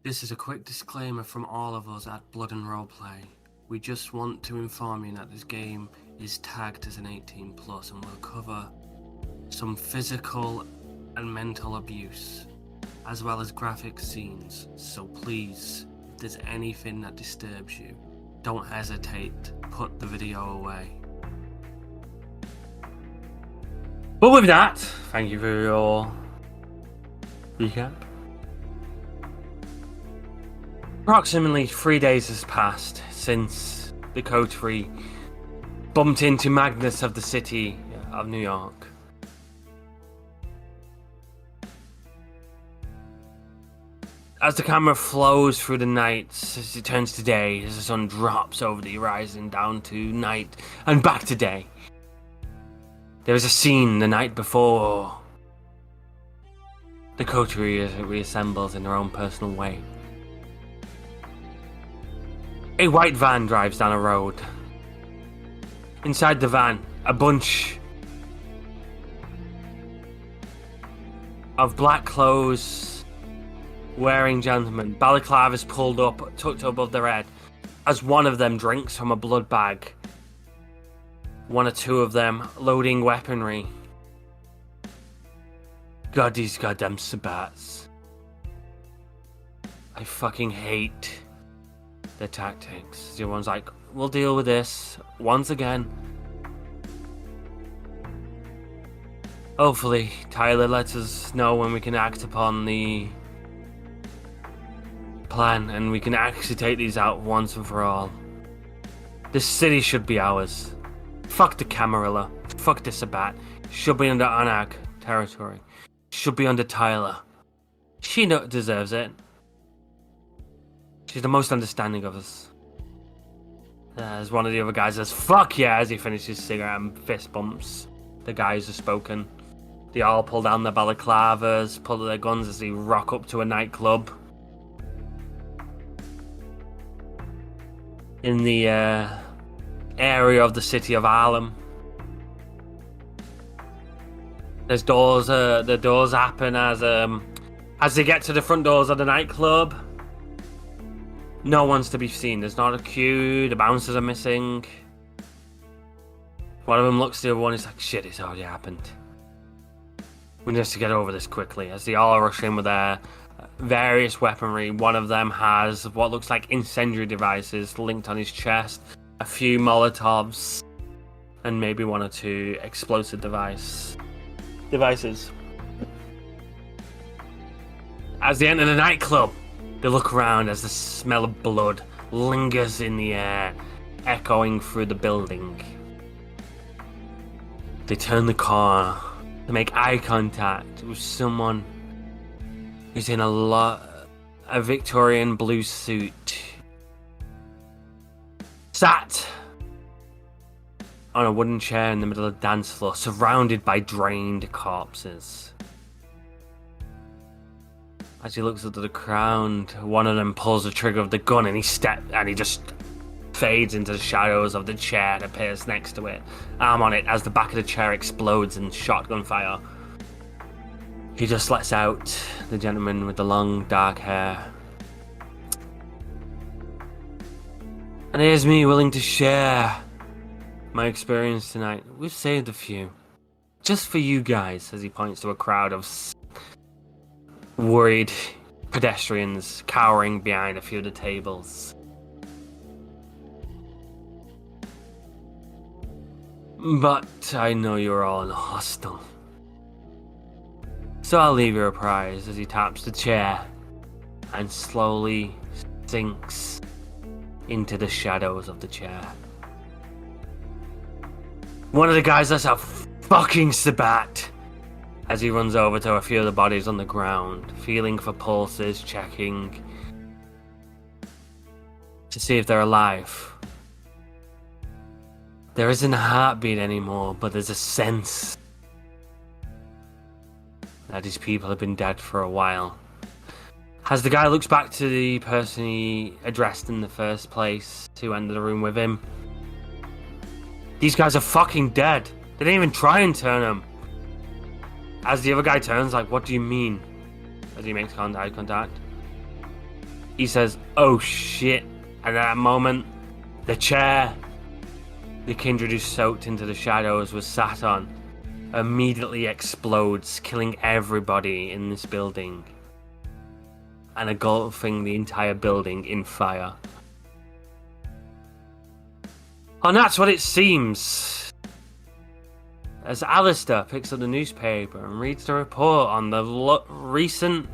This is a quick disclaimer from all of us at Blood and Roleplay. We just want to inform you that this game is tagged as an 18 plus and will cover some physical and mental abuse, as well as graphic scenes. So please, if there's anything that disturbs you, don't hesitate, put the video away. But with that, thank you for your recap. Approximately 3 days has passed since the coterie bumped into Magnus of the city of New York. As the camera flows through the night, as it turns to day, as the sun drops over the horizon down to night and back to day, there is a scene the night before the coterie reassembles in their own personal way. A white van drives down a road. Inside the van, a bunch of black clothes wearing gentlemen, balaclavas pulled up, tucked above their head, as one of them drinks from a blood bag. One or two of them loading weaponry. God, these goddamn Sabbats. I fucking hate their tactics. The one's like, we'll deal with this once again. Hopefully, Tyler lets us know when we can act upon the plan and we can actually take these out once and for all. This city should be ours. Fuck the Camarilla. Fuck the Sabbat. Should be under Anag territory. Should be under Tyler. She deserves it. She's the most understanding of us. As one of the other guys says, fuck yeah, as he finishes his cigarette and fist bumps the guys who spoken. They all pull down their balaclavas, pull their guns as they rock up to a nightclub. In the area of the city of Harlem. There's doors, the doors happen as they get to the front doors of the nightclub. No one's to be seen. There's not a queue. The bouncers are missing. One of them looks at the other one. He's like, shit, it's already happened. We need to get over this quickly. As they all rush in with their various weaponry. One of them has what looks like incendiary devices linked on his chest. A few Molotovs. And maybe one or two explosive devices. As they enter the nightclub, they look around as the smell of blood lingers in the air, echoing through the building. They turn the corner to make eye contact with someone who's in a Victorian blue suit, sat on a wooden chair in the middle of the dance floor, surrounded by drained corpses. As he looks at the crowd, one of them pulls the trigger of the gun and he just fades into the shadows of the chair that appears next to it. Arm on it as the back of the chair explodes in shotgun fire. He just lets out the gentleman with the long dark hair. And here's me willing to share my experience tonight. We've saved a few. Just for you guys, as he points to a crowd of worried pedestrians cowering behind a few of the tables. But I know you're all hostile. So I'll leave you a prize as he taps the chair and slowly sinks into the shadows of the chair. One of the guys lets out fucking Sabbat as he runs over to a few of the bodies on the ground, feeling for pulses, checking to see if they're alive. There isn't a heartbeat anymore, but there's a sense that these people have been dead for a while. As the guy looks back to the person he addressed in the first place, who entered the room with him, these guys are fucking dead. They didn't even try and turn him. As the other guy turns, like, what do you mean? As he makes eye contact. He says, "Oh shit!" And at that moment, the chair the kindred who soaked into the shadows was sat on immediately explodes, killing everybody in this building and engulfing the entire building in fire. And that's what it seems. As Alistair picks up the newspaper and reads the report on the recent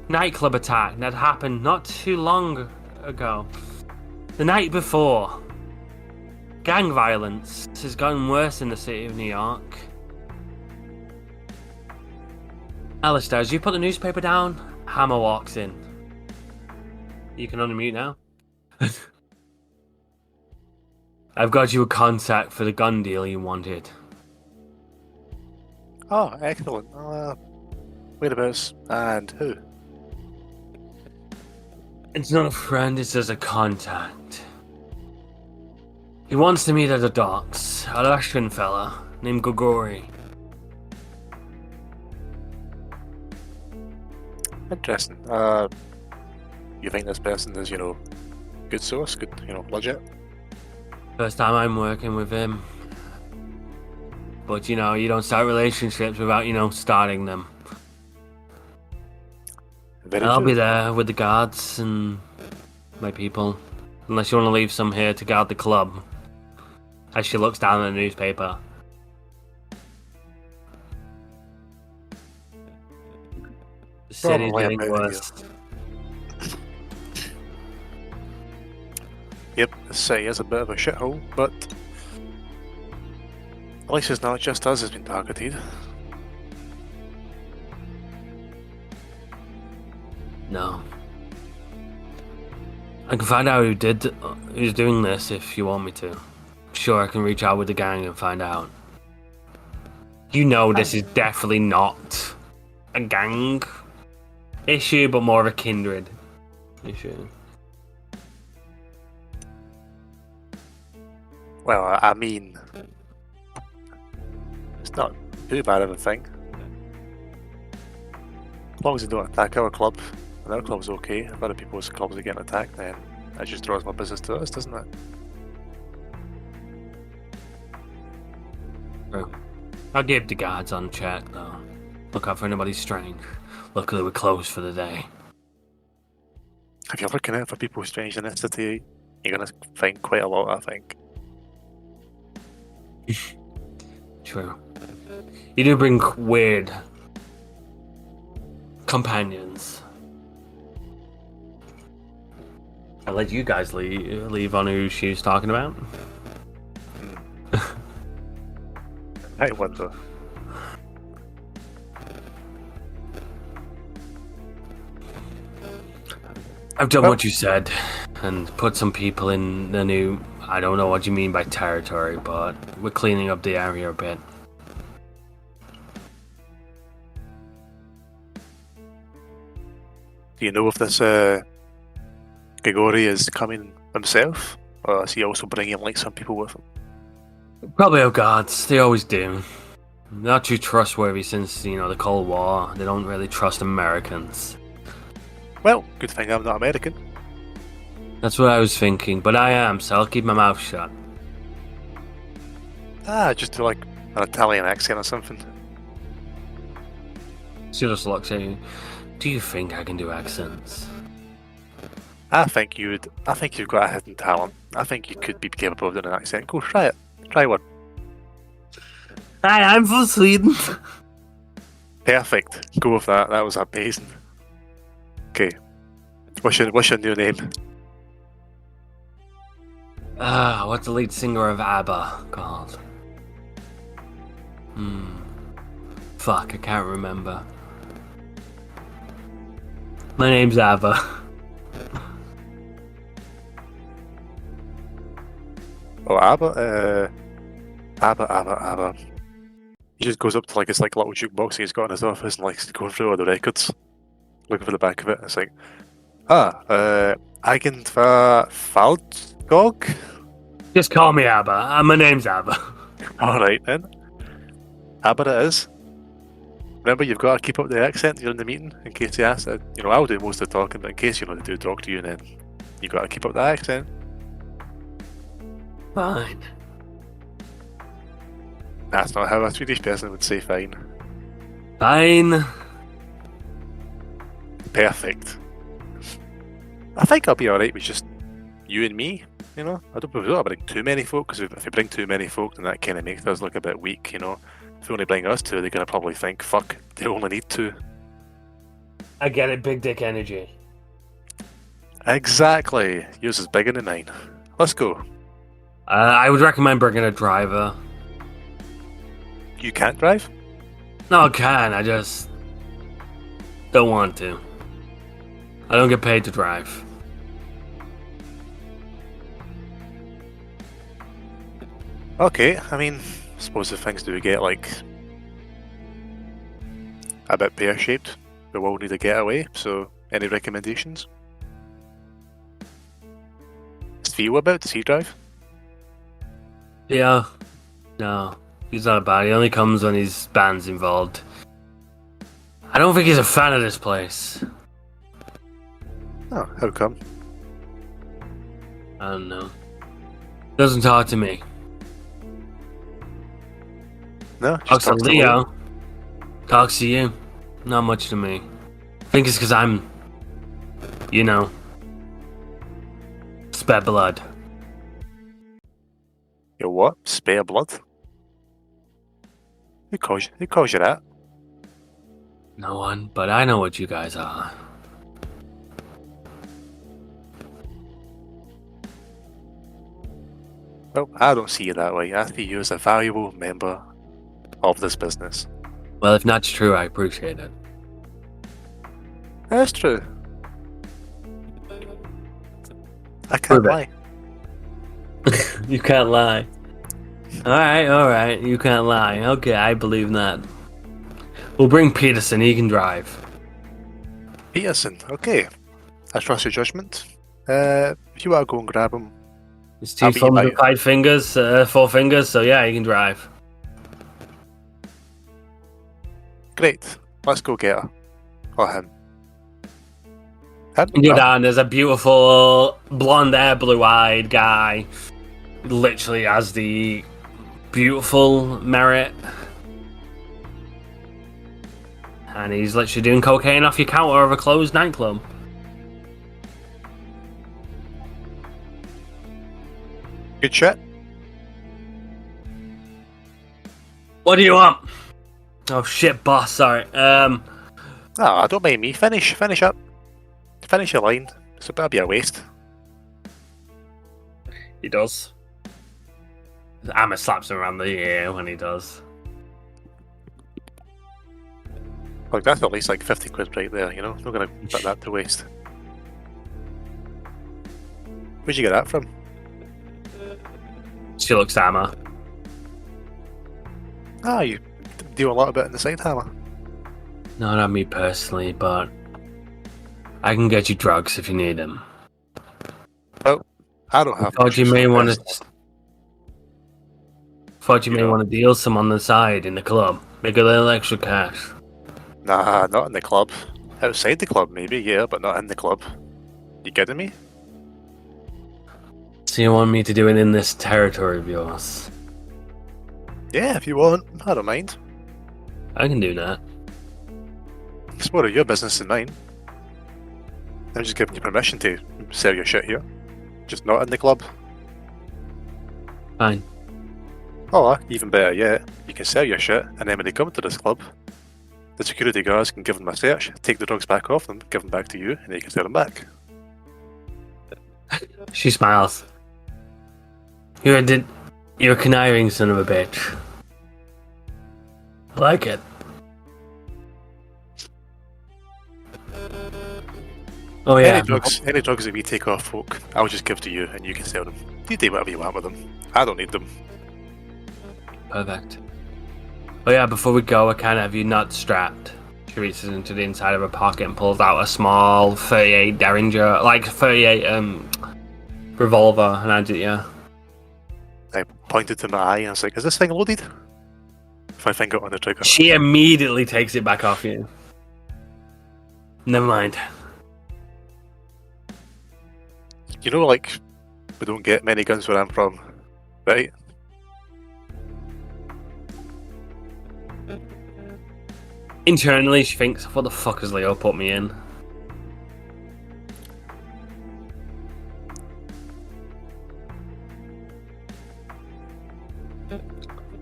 nightclub attack that happened not too long ago. The night before. Gang violence has gotten worse in the city of New York. Alistair, as you put the newspaper down, Hammer walks in. You can unmute now. I've got you a contact for the gun deal you wanted. Oh, excellent. Whereabouts and who? It's not a friend, it's just a contact. He wants to meet at the docks. A Russian fella named Grigori. Interesting. You think this person is, good source, good, legit? First time I'm working with him. But, you don't start relationships without, starting them. I'll be there with the guards and my people. Unless you want to leave some here to guard the club. As she looks down at the newspaper. The city's getting worse. Yep, the city is a bit of a shithole, but at least it's not just us that's been targeted. No. I can find out who's doing this if you want me to. Sure, I can reach out with the gang and find out. This is definitely not a gang issue, but more of a kindred issue. Well, I mean, it's not too bad of a thing. As long as they don't attack our club, and our club's okay. If other people's clubs are getting attacked, then that just draws more business to us, doesn't it? True. I'll give the guards on check, though. Look out for anybody strange. Luckily, we're closed for the day. If you're looking out for people strange in this city, you're going to find quite a lot, I think. True. You do bring weird companions. I'll let you guys leave on who she's talking about. I wonder. I've done what you said and put some people in the new... I don't know what you mean by territory, but we're cleaning up the area a bit. Do you know if this Grigori is coming himself? Or is he also bringing some people with him? Probably our guards. They always do. Not too trustworthy since, the Cold War. They don't really trust Americans. Well, good thing I'm not American. That's what I was thinking, but I am, so I'll keep my mouth shut. Just do an Italian accent or something. She just looks at you. Do you think I can do accents? I think you've got a hidden talent. I think you could be capable of doing an accent. Go try it. Try one. Hi, I'm from Sweden. Perfect. Go with that. That was amazing. Okay. What's your new name? What's the lead singer of ABBA called? Fuck, I can't remember. My name's ABBA. Oh, ABBA? ABBA. He just goes up to his little jukebox he's got in his office and going through all the records, looking for the back of it. It's Eigen Faldgog? Just call me ABBA. My name's ABBA. Alright then. ABBA it is. Remember, you've got to keep up the accent during the meeting in case they ask. I'll do most of the talking, but in case they do talk to you, then you've got to keep up the accent. Fine. That's not how a Swedish person would say fine. Fine. Perfect. I think I'll be alright with just you and me, I don't want to bring too many folk, because if we bring too many folk, then that kind of makes us look a bit weak, If we only bring us two, they're going to probably think, fuck, they only need two. I get it, big dick energy. Exactly. Yours is bigger than mine. Let's go. I would recommend bringing a driver. You can't drive? No, I can. I just don't want to. I don't get paid to drive. Okay, I suppose if things do get, a bit pear-shaped, we will need a getaway, so any recommendations? Is Theo about? Does he drive? Yeah. No. He's not bad. He only comes when his band's involved. I don't think he's a fan of this place. Oh, how come? I don't know. Doesn't talk to me. No, Talks to Leo. Talks to you. Not much to me. I think it's because I'm, spare blood. You're what? Spare blood? Who calls you that? No one, but I know what you guys are. Well, I don't see you that way. I see you as a valuable member of this business. Well, if that's true, I appreciate it. That's true. I can't lie. You can't lie. Alright, you can't lie. Okay, I believe that. We'll bring Peterson, he can drive. Peterson, okay. I trust your judgment. If you want to go and grab him. It's 2 thumbs and 5 fingers, 4 fingers, so yeah, he can drive. Great. Let's go get her. Or him. Him? You're down, there's a beautiful blonde hair, blue-eyed guy. Literally has the beautiful merit. And he's literally doing cocaine off your counter of a closed nightclub. Good shit. What do you want? Oh shit, boss, sorry. Don't mind me. Finish up. Finish your line. So that'll be a waste. He does. Amma slaps him around the ear when he does. Like, that's at least 50 quid right there, Not gonna put that to waste. Where'd you get that from? She looks at Amma. You do a lot of it in the side hammer. No, not me personally, but I can get you drugs if you need them. Well, I don't have. Thought you may want to deal some on the side in the club. Make a little extra cash. Nah, not in the club. Outside the club, maybe, yeah, but not in the club. You kidding me? So you want me to do it in this territory of yours? Yeah, if you want. I don't mind. I can do that. It's more of your business than mine. I'm just giving you permission to sell your shit here. Just not in the club. Fine. Or, even better yet, you can sell your shit, and then when they come to this club, the security guards can give them a search, take the drugs back off them, give them back to you, and you can sell them back. She smiles. You're a conniving son of a bitch. I like it. Oh yeah. Any drugs that we take off folk, I'll just give to you, and you can sell them. You do whatever you want with them. I don't need them. Perfect. Oh yeah, before we go, I can't have you not strapped. She reaches into the inside of her pocket and pulls out a small 38 Derringer, 38 revolver, and hands it to you. I pointed to my eye and I was like, is this thing loaded? If I finger on the trigger. She immediately takes it back off you. Never mind. You know, like, we don't get many guns where I'm from, right? Internally, she thinks, what the fuck has Leo put me in?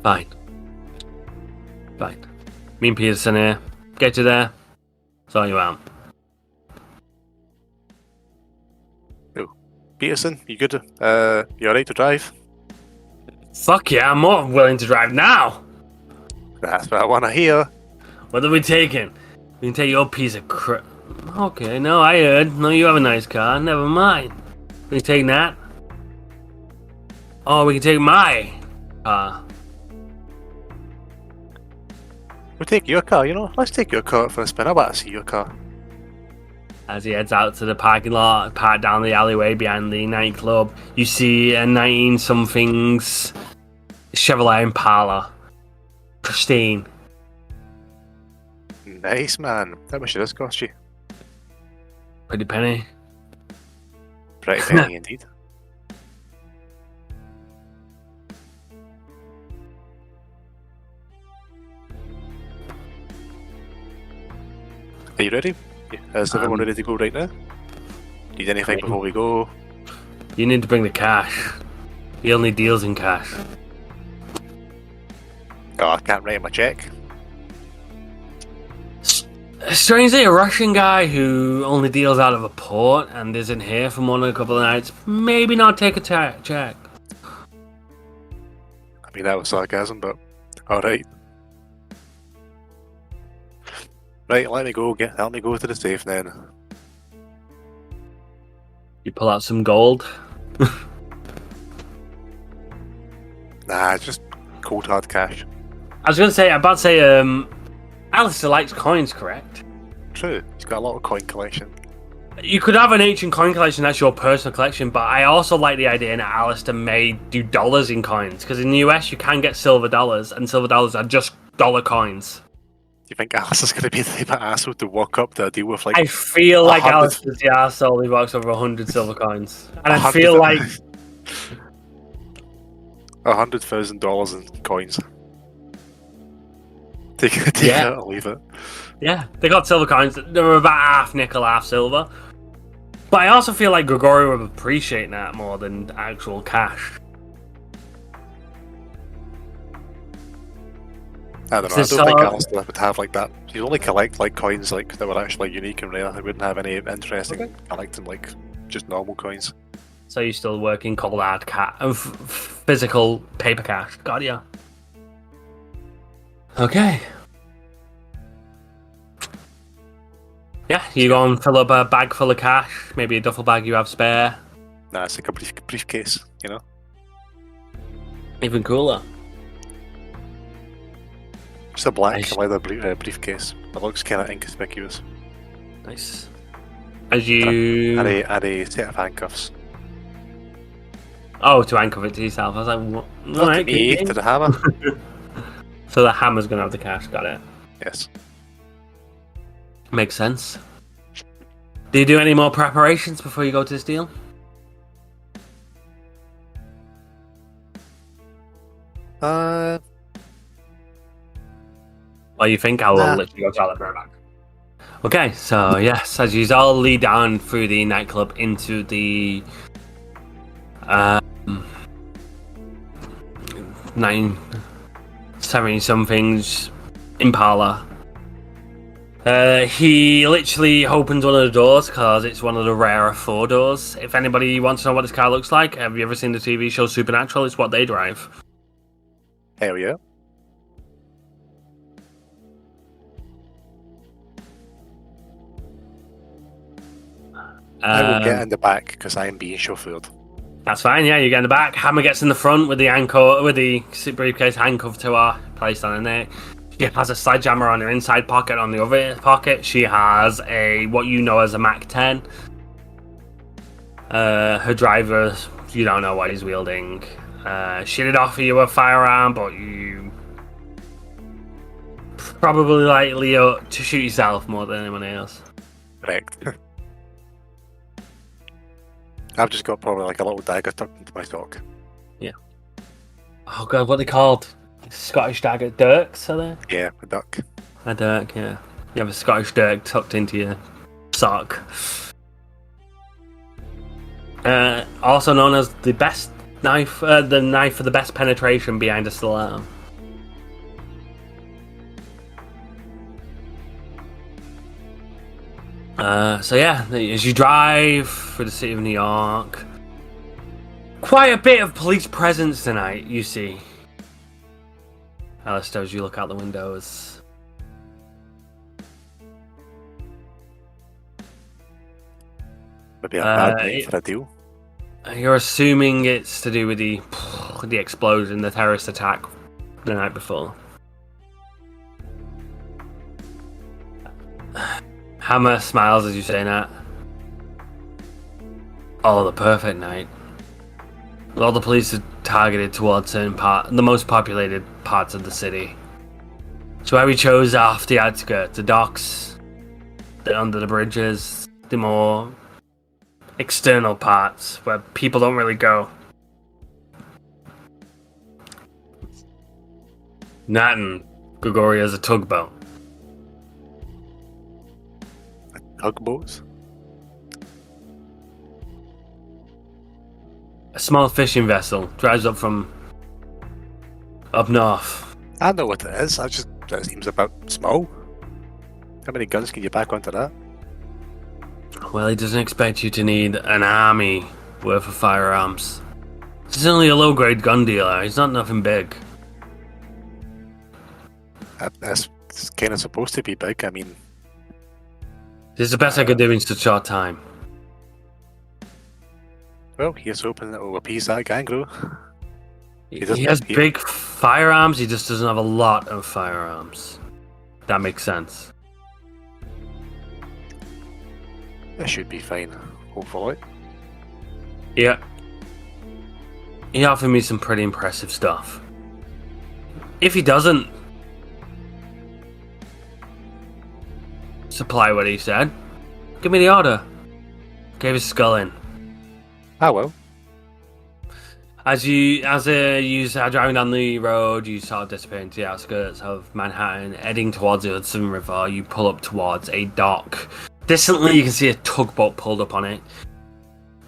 Fine. Me and Peterson here. Get you there. So you am. Peterson, you good? You alright to drive? Fuck yeah, I'm more willing to drive now. That's what I want to hear. What are we taking? We can take your piece of crap. Okay, no, I heard. No, you have a nice car. Never mind. We can take that. Oh, we can take my car. We'll take your car, you know? Let's take your car for a spin. I want to see your car. As he heads out to the parking lot, parked down the alleyway behind the nightclub, you see a 19-something's Chevrolet Impala. Pristine. Nice, man. How much did this cost you? Pretty penny. Pretty penny indeed. Are you ready? Is everyone ready to go right now? Need anything before we go? You need to bring the cash. He only deals in cash. Oh, I can't write him a check. Strangely, a Russian guy who only deals out of a port and isn't here for more than a couple of nights, maybe not take a check. I mean, that was sarcasm, but alright. Right, let me go. Help me go to the safe then. You pull out some gold. Nah, just cold hard cash. I was about to say, Alistair likes coins, correct? True, he's got a lot of coin collection. You could have an ancient coin collection, that's your personal collection, but I also like the idea that Alistair may do dollars in coins, because in the US you can get silver dollars, and silver dollars are just dollar coins. Do you think Alice is going to be the type of asshole to walk up to a deal with like... I feel like Alistair's the arsehole who walks over 100 silver coins. And I feel like... $100,000 in coins. Take it or leave it. Yeah, they got silver coins. They were about half nickel, half silver. But I also feel like Gregory would appreciate that more than actual cash. I don't know. I don't think Alistair would have like that. He'd only collect like coins like that were actually unique and rare. He wouldn't have any interest in collecting like just normal coins. So you're still working cold hard physical paper cash. Got ya. Okay. Yeah, you go and fill up a bag full of cash, maybe a duffel bag you have spare. Nah, it's like a briefcase, you know? Even cooler. It's a black leather briefcase. It looks kind of inconspicuous. Nice. As you... Add a set of handcuffs. Oh, to handcuff it to yourself. I was like, what? Look at me, to the hammer. So the hammer's going to have the cash, got it. Yes. Makes sense. Do you do any more preparations before you go to this deal? Well, you think I will literally go to the back. Okay, so yes, as you all lead down through the nightclub into the 970-somethings Impala. He literally opens one of the doors because it's one of the rarer 4 doors. If anybody wants to know what this car looks like, have you ever seen the TV show Supernatural? It's what they drive. Hell yeah. I will get in the back because I am being chauffeured. That's fine, yeah, you get in the back. Hammer gets in the front with the briefcase handcuffed to her, placed on her neck. She has a sledgehammer on her inside pocket. On the other pocket, she has what you know as a Mac 10. Her driver, you don't know what he's wielding. She did offer you a firearm, but you Probably like Leo to shoot yourself more than anyone else. Correct. I've just got probably like a little dagger tucked into my sock. Oh god, what are they called? Scottish dagger dirks, are they? Yeah, a duck. A dirk, yeah. You have a Scottish dirk tucked into your sock. Also known as the best knife, the knife for the best penetration behind a stiletto. So yeah, as you drive through the city of New York, quite a bit of police presence tonight, you see. Alistair, as you look out the windows. Maybe a bad night for a deal. You're assuming it's to do with the explosion, the terrorist attack the night before. Hammer smiles as you say that. Oh, the perfect night. All the police are targeted towards the most populated parts of the city. So where we chose off the outskirts, the docks, under the bridges, the more external parts where people don't really go. Nat and Gregory has a tugboat. Tugboats? A small fishing vessel drives up from up north. I know what it is. That seems about small. How many guns can you pack onto that? Well, he doesn't expect you to need an army worth of firearms. He's only a low-grade gun dealer. He's not nothing big. That's kind of supposed to be big. I mean, This is the best I could do in such a short time. well, here's hoping that will appease that gangrel. He has big firearms, he just doesn't have a lot of firearms. That makes sense. That should be fine, hopefully. Yeah. He offered me some pretty impressive stuff. If he doesn't supply what he said, give me the order. Gave his skull in. Ah well. As you are driving down the road, you sort of disappear into the outskirts of Manhattan, heading towards the Hudson River. You pull up towards a dock. Distantly, you can see a tugboat pulled up on it.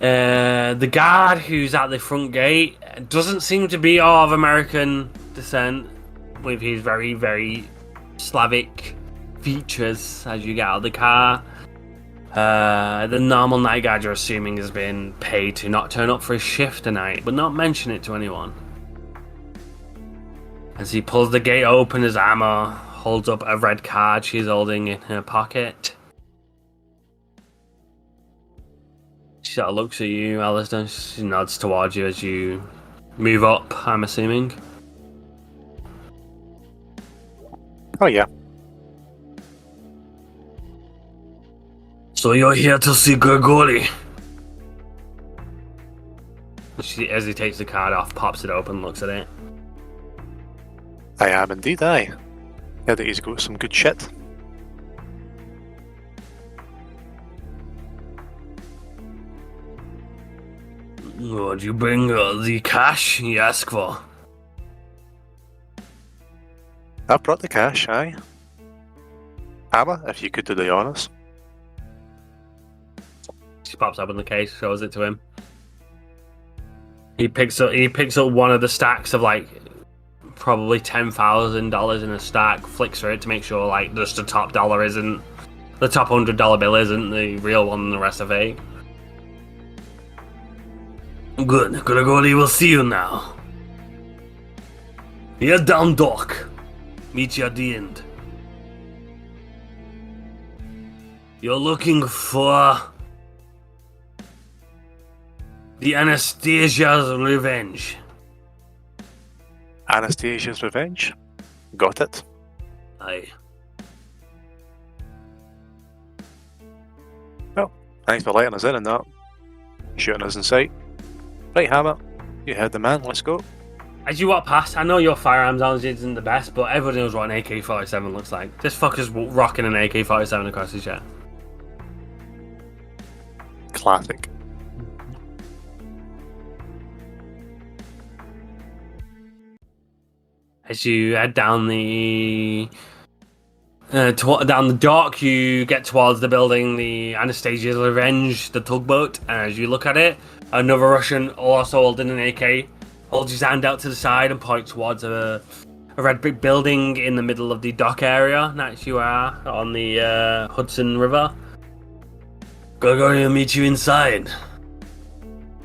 The guard who's at the front gate doesn't seem to be of American descent, with his very, very Slavic features as you get out of the car. The normal night guard you're assuming has been paid to not turn up for his shift tonight, but not mention it to anyone. As he pulls the gate open, his Emma holds up a red card she's holding in her pocket. She sort of looks at you, Alistair. She nods towards you as you move up, I'm assuming. Oh yeah. So you're here to see Gregory? She hesitates the card off, pops it open, looks at it. I am indeed, aye. Heard that he's got some good shit. Would you bring the cash you ask for? I've brought the cash, aye. Hammer, if you could do the honours. She pops open the case, shows it to him. He picks up one of the stacks of like probably $10,000 in a stack, flicks through it to make sure like just the top dollar isn't the top $100 bill isn't the real one and the rest are fake. Good, Gregory will see you now. You're down, Doc. Meet you at the end. You're looking for the Anastasia's Revenge. Anastasia's Revenge? Got it. Aye. Well, thanks for letting us in that. Shooting us in sight. Right, Hammer. You heard the man, let's go. As you walk past, I know your firearms knowledge isn't the best, but everybody knows what an AK-47 looks like. This fucker's rocking an AK-47 across his chest. Classic. As you head down the down the dock, you get towards the building, the Anastasia's Revenge, the tugboat. And as you look at it, another Russian, also holding an AK, holds his hand out to the side and points towards a red brick building in the middle of the dock area. Next, you are on the Hudson River. Gregory will meet you inside.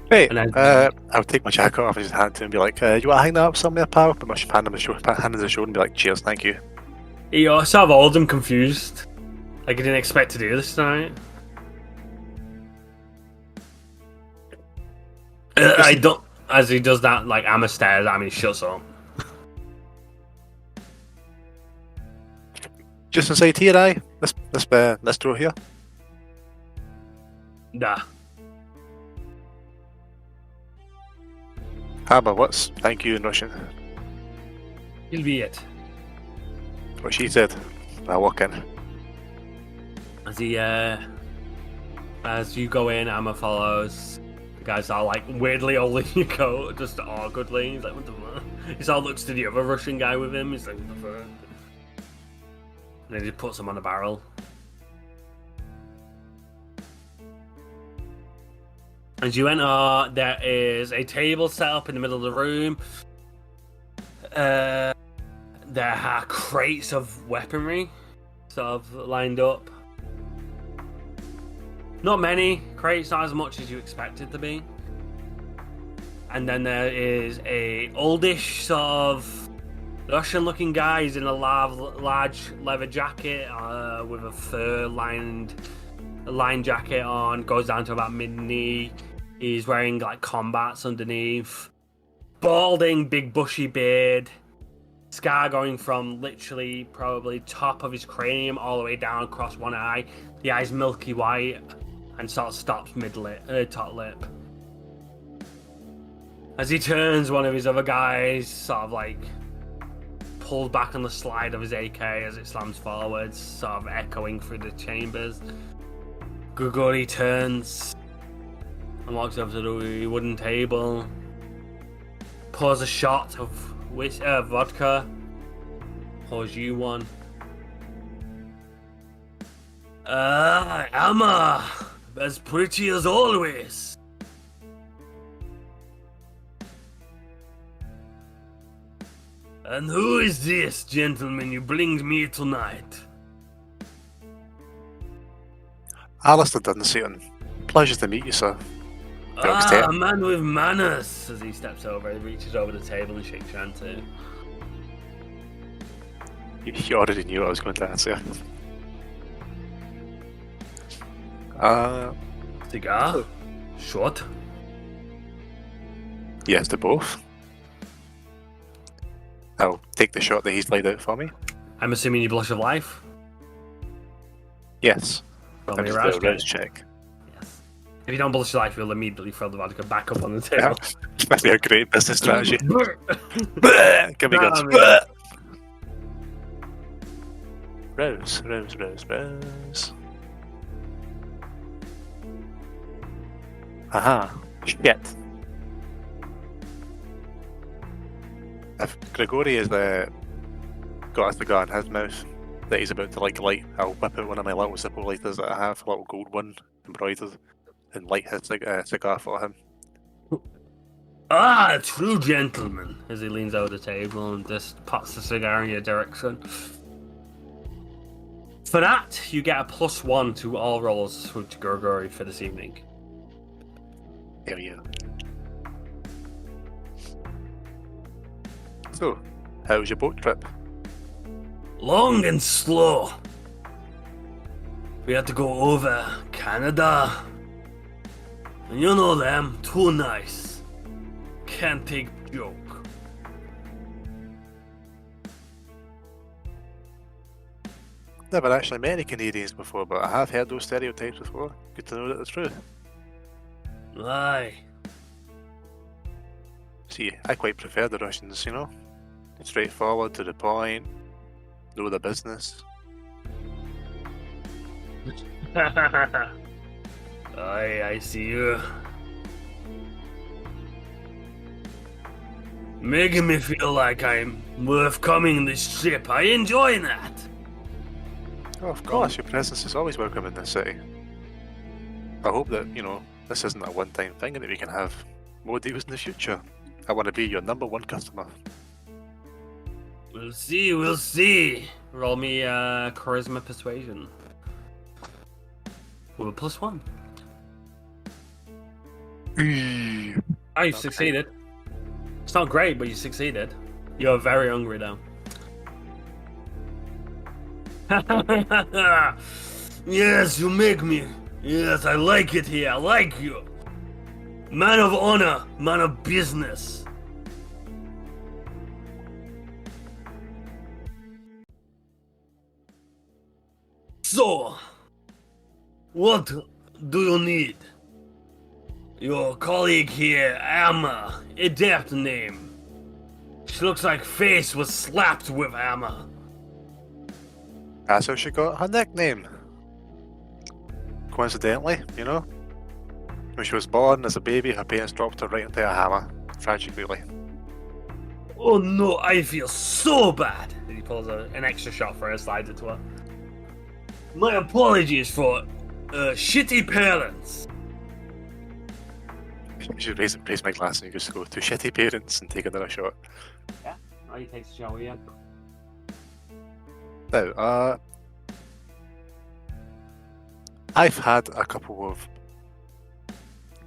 Hey, And I would take my jacket off and just hand it to him and be like, you want to hang that up somewhere, pal? Put my hand on his shoulder and be like, cheers, thank you. He sort of holds him confused. Like he didn't expect to do this tonight. I don't. As he does that, like Amma stares at me, shuts up. Just inside here, aye. This door here. Nah. Hammer, what's thank you in Russian? He'll be it. What she said. I walk in. As you go in, Amma follows. The guys are like weirdly holding your coat, just awkwardly. He's like, what the fuck? He sort of looks to the other Russian guy with him. He's like, what the fuck? And then he puts him on a barrel. As you enter, there is a table set up in the middle of the room. There are crates of weaponry sort of lined up. Not many crates, not as much as you expected to be. And then there is a oldish sort of Russian-looking guy. He's in a large leather jacket with a fur-lined jacket on. Goes down to about mid-knee. He's wearing like combats underneath. Balding, big bushy beard. Scar going from literally probably top of his cranium all the way down across one eye. The eye's milky white and sort of stops top lip. As he turns, one of his other guys sort of like pulls back on the slide of his AK as it slams forwards, sort of echoing through the chambers. Grigori turns and walks over to the wooden table, pours a shot of vodka, pours you one. Amma, as pretty as always. And who is this gentleman you bring me tonight? Alistair Dunseaton. Pleasure to meet you, sir. A man with manners. As he steps over, he reaches over the table and shakes your hand too. You already knew what I was going to answer. Cigar? Short? Yes, to both. I'll take the shot that he's laid out for me. I'm assuming you blush of life? Yes. Roll me a Just rouse a rouse check. Yes. If you don't blush of life, you'll immediately throw the vodka back up on the table. That'd be a great business strategy. Give me guns. Rose. Aha. Shit. If Grigori has got a cigar in his mouth that he's about to light, I'll whip out one of my little Zippo lighters that I have, a little gold one embroidered, and light his cigar for him. Ah, true gentleman. As he leans over the table and just pops the cigar in your direction. For that, you get a +1 to all rolls with Grigori for this evening. Hell yeah. So, how was your boat trip? Long and slow. We had to go over Canada. And you know them, too nice. Can't take joke. Never actually met any Canadians before, but I have heard those stereotypes before. Good to know that it's true. Aye. See, I quite prefer the Russians, you know? Straightforward, to the point, know the business. I see you. Making me feel like I'm worth coming in this ship. I enjoy that. Oh, of course, your presence is always welcome in this city. I hope that, you know, this isn't a one-time thing and that we can have more deals in the future. I want to be your #1 customer. We'll see, we'll see. Roll me charisma persuasion. With a +1. Oh, you succeeded. It's not great, but you succeeded. You're very hungry though. Yes, you make me. Yes, I like it here. I like you. Man of honor, man of business. So, what do you need? Your colleague here, Amma, adept name. She looks like face was slapped with hammer. That's how she got her nickname. Coincidentally, you know? When she was born as a baby, her parents dropped her right into a hammer. Tragic, really. Oh no, I feel so bad. He pulls an extra shot for her, slides it to her. My apologies for shitty parents. You should raise my glass and you just go to shitty parents and take another shot. Yeah, oh, he takes a shot, yeah. Now, I've had a couple of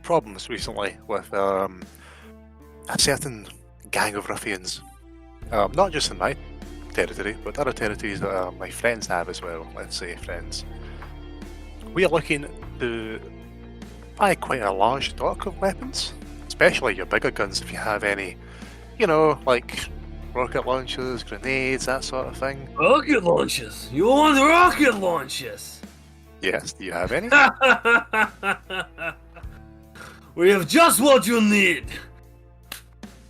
problems recently with a certain gang of ruffians. Not just in my territory, but other territories that my friends have as well, let's say friends. We are looking to buy quite a large stock of weapons, especially your bigger guns if you have any, you know, like rocket launchers, grenades, that sort of thing. Rocket launchers? You want rocket launchers? Yes, do you have any? We have just what you need.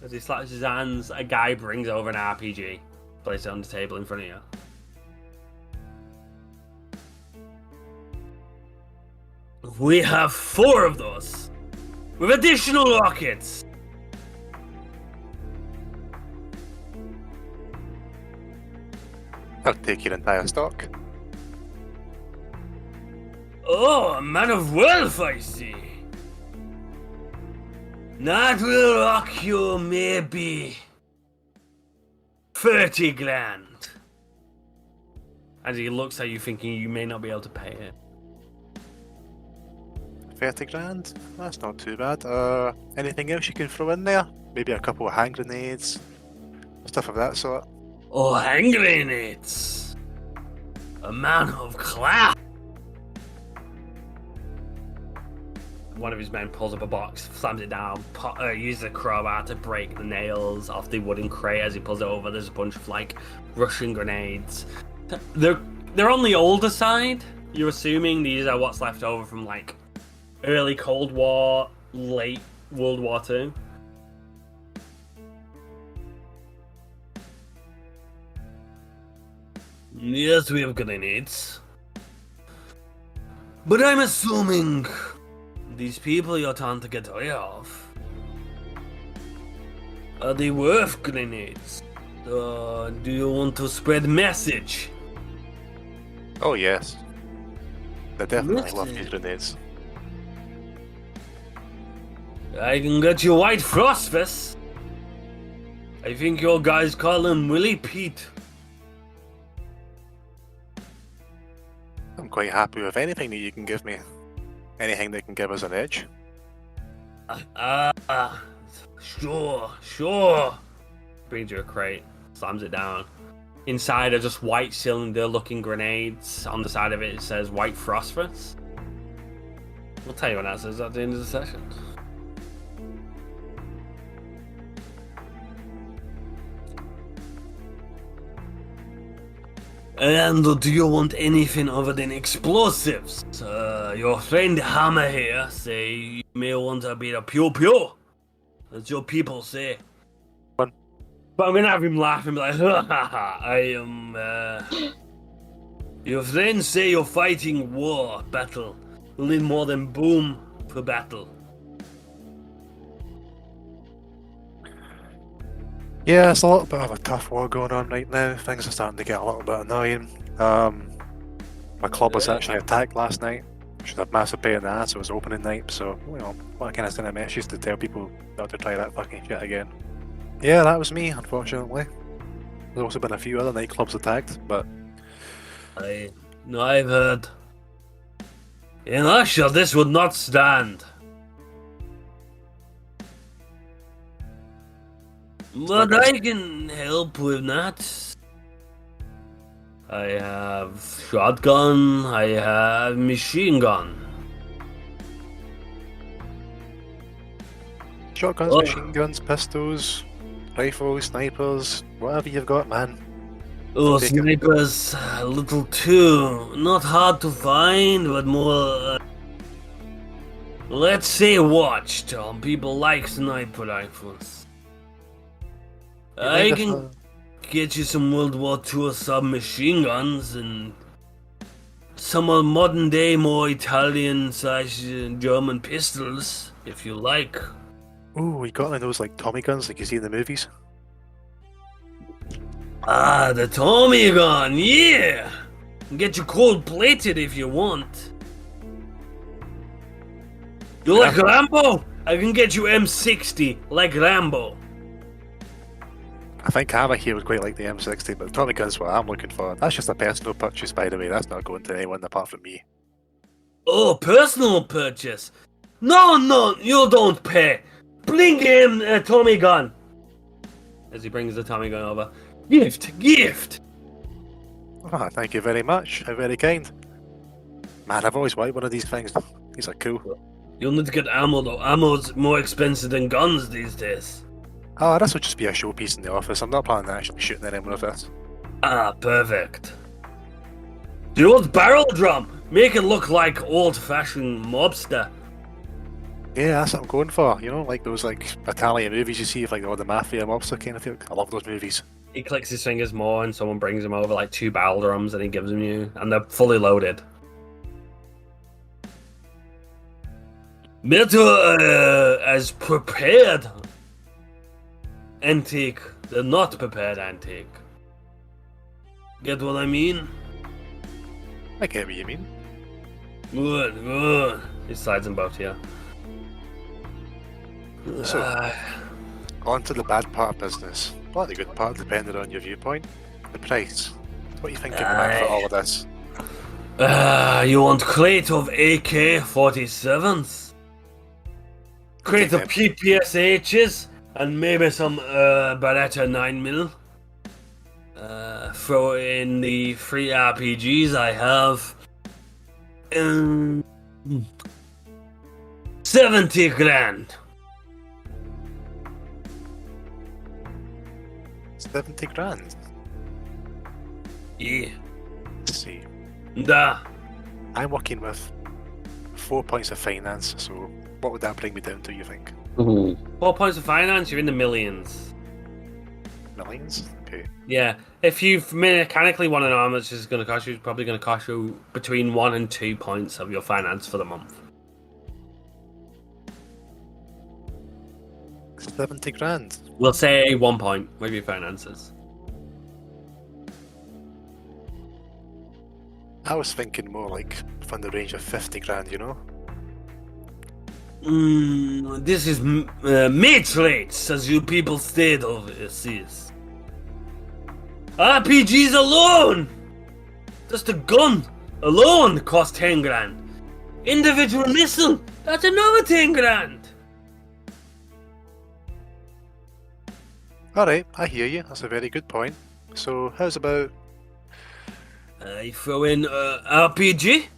As he slaps his hands, a guy brings over an RPG. Place it on the table in front of you. We have 4 of those, with additional rockets. I'll take your entire stock. Oh, a man of wealth, I see. That will rock you maybe 30 grand. As he looks at you thinking you may not be able to pay it. 30 grand? That's not too bad. Anything else you can throw in there? Maybe a couple of hand grenades? Stuff of that sort. Oh, hand grenades. A man of class. One of his men pulls up a box, slams it down, uses a crowbar to break the nails off the wooden crate. As he pulls it over, there's a bunch of like Russian grenades. They're on the older side. You're assuming these are what's left over from like early Cold War, late World War II. Yes, we have grenades. But I'm assuming these people you're trying to get rid of, are they worth grenades? Do you want to spread message? Oh yes. They definitely love these grenades. I can get you white phosphorus. I think your guys call him Willie Pete. I'm quite happy with anything that you can give me. Anything that can give us an edge. Sure. Brings you a crate, slams it down. Inside are just white cylinder-looking grenades. On the side of it, it says white phosphorus. We'll tell you when that says at the end of the session. And do you want anything other than explosives? Your friend Hammer here say you may want a bit of pew-pew. as your people say. Fun. But I'm gonna have him laugh and be like, ha ha ha, I am, Your friends say you're fighting battle. We'll need more than boom for battle. Yeah, it's a little bit of a tough war going on right now. Things are starting to get a little bit annoying. My club was actually attacked last night, which was a massive pain in the ass. It was opening night, so, what kind of send a message to tell people not to try that fucking shit again. Yeah, that was me, unfortunately. There's also been a few other nightclubs attacked, but... I've heard. In Russia, this would not stand. But I can help with that. I have shotgun, I have machine gun. Shotguns, machine guns, pistols, rifles, snipers, whatever you've got, man. Oh, snipers, a little too not hard to find, but more, let's say watched. People like sniper rifles. I can get you some World War II submachine guns and some modern day, more Italian/German pistols, if you like. Ooh, you got one of those like Tommy guns like you see in the movies? Ah, the Tommy gun, yeah! Get you cold-plated if you want. You like Rambo? I can get you M60, like Rambo. I think Hammer here would quite like the M60, but the Tommy gun's what I'm looking for. That's just a personal purchase, by the way. That's not going to anyone apart from me. Oh, personal purchase? No, you don't pay. Bring him a Tommy gun. As he brings the Tommy gun over. Gift! Oh, thank you very much. How very kind. Man, I've always wanted one of these things. These are cool. You'll need to get ammo though. Ammo's more expensive than guns these days. Oh, this will just be a showpiece in the office. I'm not planning on actually shooting anyone with this. Ah, perfect. The old barrel drum. Make it look like old-fashioned mobster. Yeah, that's what I'm going for. You know, like those like Italian movies you see of like all the mafia mobster kind of feel. I love those movies. He clicks his fingers more and someone brings him over like 2 barrel drums and he gives them you. And they're fully loaded. Better as prepared antique than not prepared antique. Get what I mean? I get what you mean. Good. He slides them both here. So, on to the bad part of business. Or the good part, depending on your viewpoint. The price. What are you thinking about for all of this? You want crate of AK-47s? Crate of PPSHs? And maybe some Beretta 9mm? Throw in the 3 RPGs I have. 70 grand. 70 grand? Yeah. Let's see. Da. I'm working with 4 points of finance, so what would that bring me down to, you think? 4 points of finance, you're in the millions. Millions? Okay. Yeah. If you mechanically want an arm, it's just going to cost you, probably going to cost you between 1 and 2 points of your finance for the month. 70 grand? We'll say 1 point with your finances. I was thinking more like from the range of 50 grand, you know? This is mate rates, as you people stayed overseas. RPGs alone! Just a gun alone cost 10 grand. Individual missile, that's another 10 grand. Alright, I hear you. That's a very good point. So, how's about... I throw in RPG.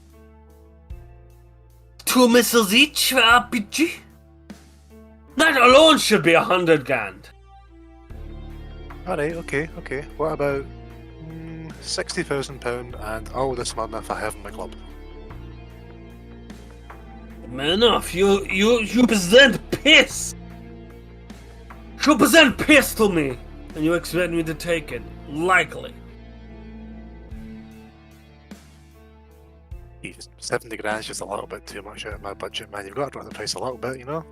2 missiles each for RPG. That alone should be 100 grand. Alright, okay. What about £60,000 and all this money if I have in my club? Man off, you present piss. She'll present pistol me, and you expect me to take it? Likely. 70 grand's just a little bit too much out of my budget, man. You've got to drop the price a little bit, you know?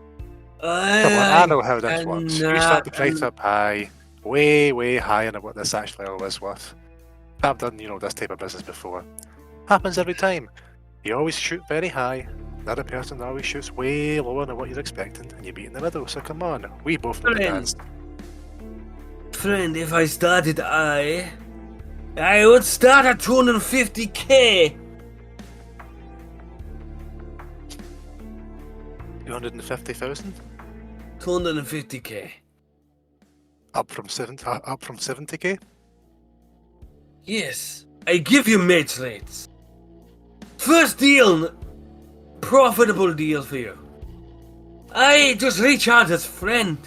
Come on, I know how this works. You start the price up high, way, way higher than what this actually all is worth. I've done, this type of business before. Happens every time. You always shoot very high. The other person always shoots way lower than what you're expecting, and you meet in the middle. So come on, we both know the dance. Friend, if I started I would start at 250k. 250,000? 250k. Up from 70k? Yes, I give you match rates. First deal, profitable deal for you. I just reach out as friend.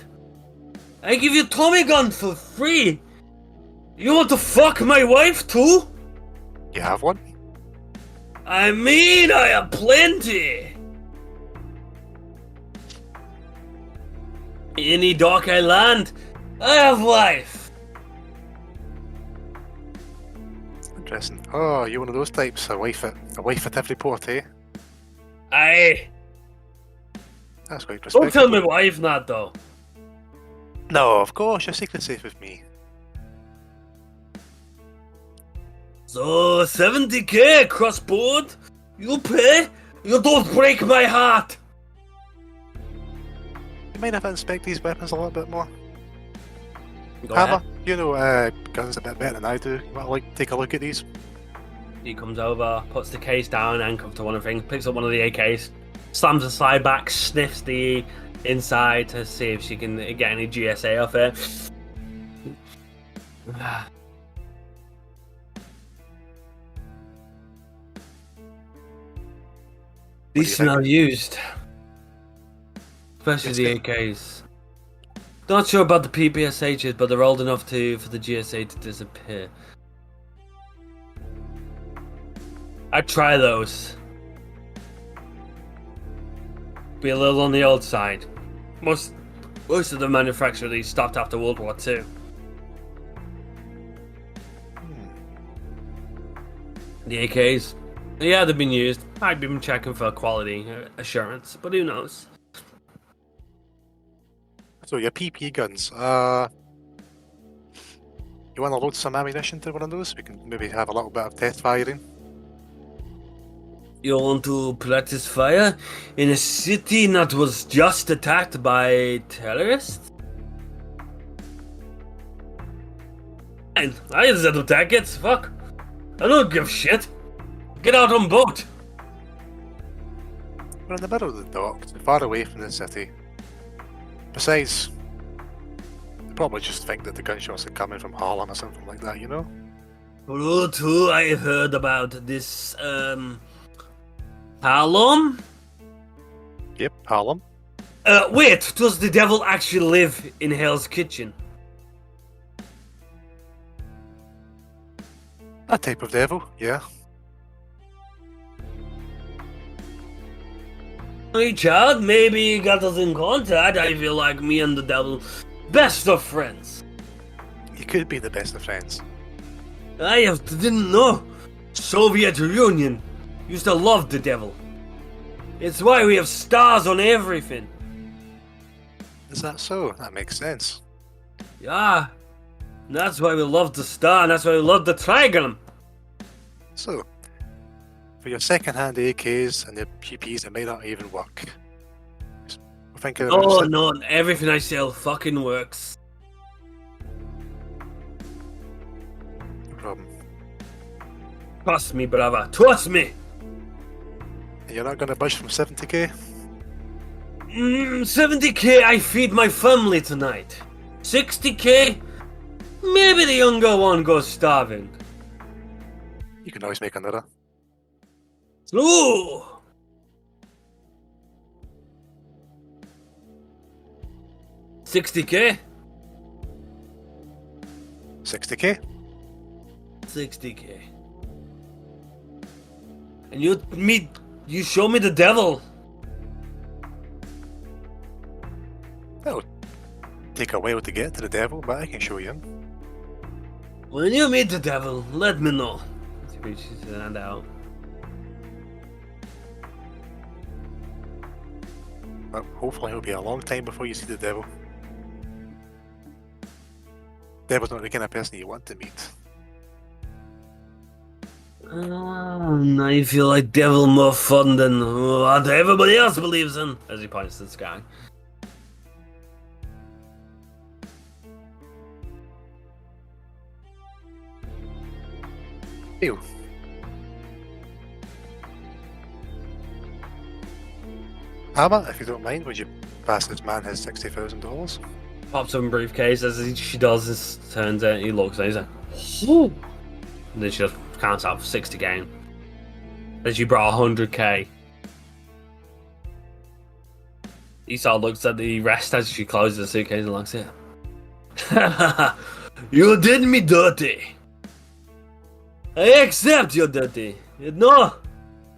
I give you Tommy gun for free. You want to fuck my wife too? You have one? I mean, I have plenty. Any dock I land, I have wife. Interesting. Oh, you're one of those types. A wife at every port, eh? Aye. That's quite respectable. Don't tell my wife that though. No, of course, your secret's safe with me. So 70k across board. You pay. You don't break my heart. You might have to inspect these weapons a little bit more. Go Hammer, ahead. you know guns a bit better than I do. You want to take a look at these? He comes over, puts the case down, handcuffed to one of the things, picks up one of the AKs, slams the side back, sniffs the inside to see if she can get any GSA off it. These smell used. Especially the AKs. Not sure about the PPSHs, but they're old enough for the GSA to disappear. I'd try those. Be a little on the old side. Most of the manufacture of these stopped after World War II. The AKs, yeah, they've been used. I've been checking for quality assurance, but who knows? So your PP guns, you want to load some ammunition to one of those? We can maybe have a little bit of test firing. You want to practice fire in a city that was just attacked by terrorists? And I just attack it. Fuck. I don't give shit. Get out on boat. We're in the middle of the docks, far away from the city. Besides, they probably just think that the gunshots are coming from Harlem or something like that, you know? Hello, too. I heard about this, Harlem? Yep, Harlem. Wait, does the devil actually live in Hell's Kitchen? That type of devil, yeah. Hey, child, maybe you got us in contact. I feel like me and the devil, best of friends. You could be the best of friends. Didn't know. Soviet Union used to love the devil. It's why we have stars on everything. Is that so? That makes sense. Yeah. That's why we love the star, and that's why we love the trigon. So, for your second-hand AKs and your PPs, it may not even work. Oh no, everything I sell fucking works. No problem. Trust me, brother. Trust me. And you're not going to budge from 70k? 70k, I feed my family tonight. 60k, maybe the younger one goes starving. You can always make another. Ooh. 60k? 60k? 60k. And you show me the devil. Oh, take a while to get to the devil, but I can show you. When you meet the devil, let me know. He reaches his hand out. But hopefully it'll be a long time before you see the devil. Devil's not the kind of person you want to meet. Now you feel like devil more fun than what everybody else believes in, as he points to the sky. Ew. Hammer, if you don't mind, would you pass this man his $60,000? Pops up a briefcase as she does this, turns it, he looks at it, he's like, "Whoo!" And then she just counts out 60 game. As you brought 100k. Esau looks at the rest as she closes the suitcase and looks at it. You did me dirty. I accept you're dirty. You know,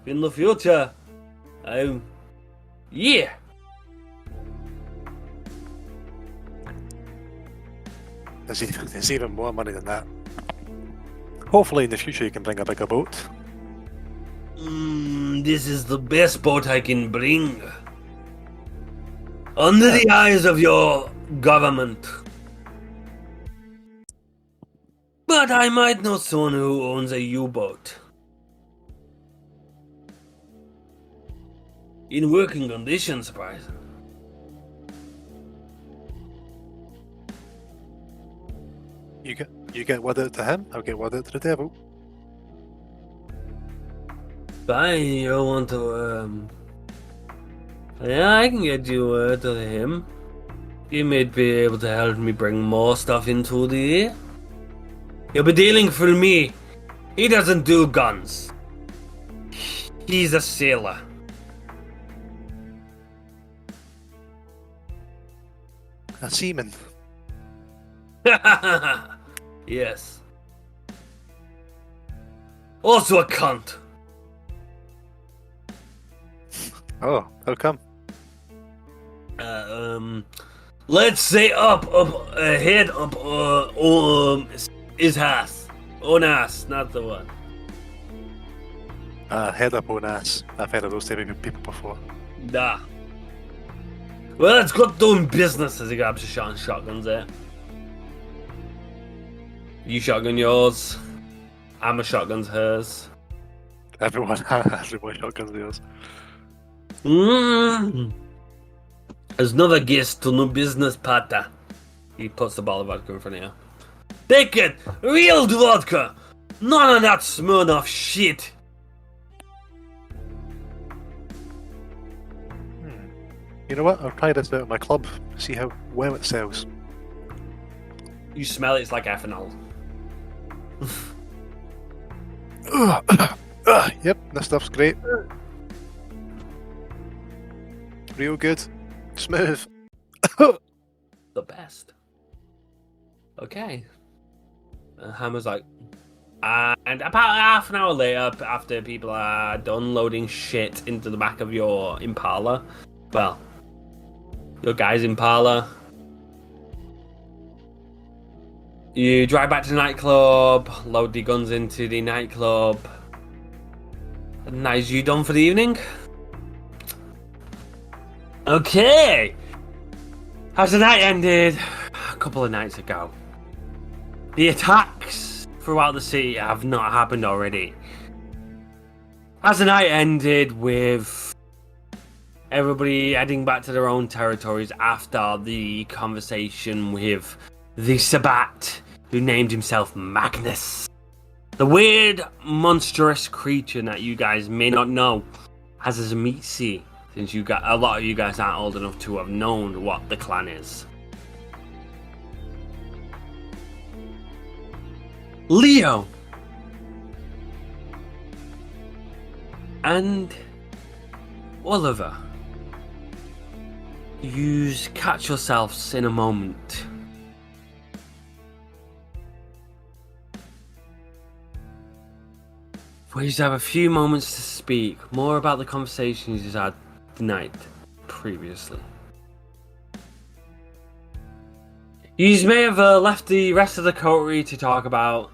in the future, yeah. There's even more money than that. Hopefully in the future you can bring a bigger boat. This is the best boat I can bring. Under the eyes of your government. But I might know someone who owns a U-boat. In working conditions, surprising. You get word out to him, I'll get word out to the devil. Fine, you want to, yeah, I can get you word to him. You may be able to help me bring more stuff into the air. You'll be dealing for me. He doesn't do guns. He's a sailor. A seaman. Yes. Also a cunt. Oh, how come? Let's say head up, his ass. On ass, not the one. Head up on ass. I've heard of those type of people before. Nah. Well, it's good doing business as he grabs a shot and shotguns it. You shotgun yours. Emma shotguns hers. Everyone shotguns theirs. There's another guest to no business, Pata. He puts the bottle of vodka in front of you. Take it! Real vodka! None of that Smirnoff shit! You know what? I'll try this out at my club. See how well it sells. You smell it, it's like ethanol. Yep, this stuff's great. Real good. Smooth. The best. Okay. Hammer's like... And about half an hour later, after people are done loading shit into the back of your Impala, well, your guy's Impala, you drive back to the nightclub, load the guns into the nightclub, and that is you done for the evening? Okay! As the night ended a couple of nights ago, the attacks throughout the city have not happened already. As the night ended with everybody heading back to their own territories after the conversation with the Sabbat, who named himself Magnus. The weird, monstrous creature that you guys may not know as a Zemitsi, since a lot of you guys aren't old enough to have known what the clan is. Leo and Oliver, you catch yourselves in a moment. Where you have a few moments to speak more about the conversations you had the night previously. You may have left the rest of the coterie to talk about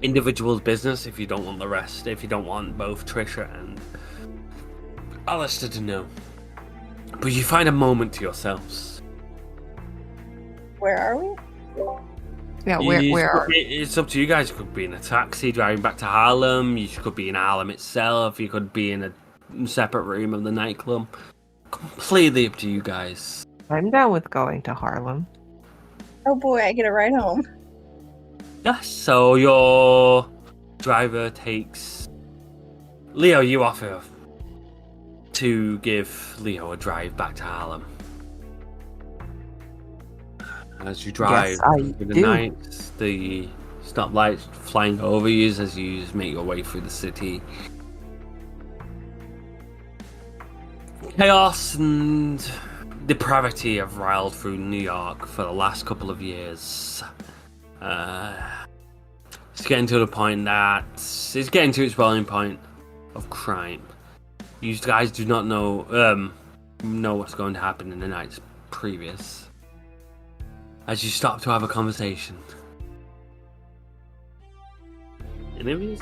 individuals' business if you don't want the rest. If you don't want both Trisha and Alistair to know. But you find a moment to yourselves. Where are we? Yeah, where are It's up to you guys. You could be in a taxi driving back to Harlem. You could be in Harlem itself. You could be in a separate room of the nightclub. Completely up to you guys. I'm down with going to Harlem. Oh boy, I get a ride home. Yes, so your driver takes Leo. You offer to give Leo a drive back to Harlem. As you drive Yes, I through the do. night, the stoplights flying over you as you make your way through the city. Chaos and depravity have riled through New York for the last couple of years. It's getting to the point that it's getting to its boiling point of crime. You guys do not know what's going to happen in the nights previous. As you stop to have a conversation. Interviews?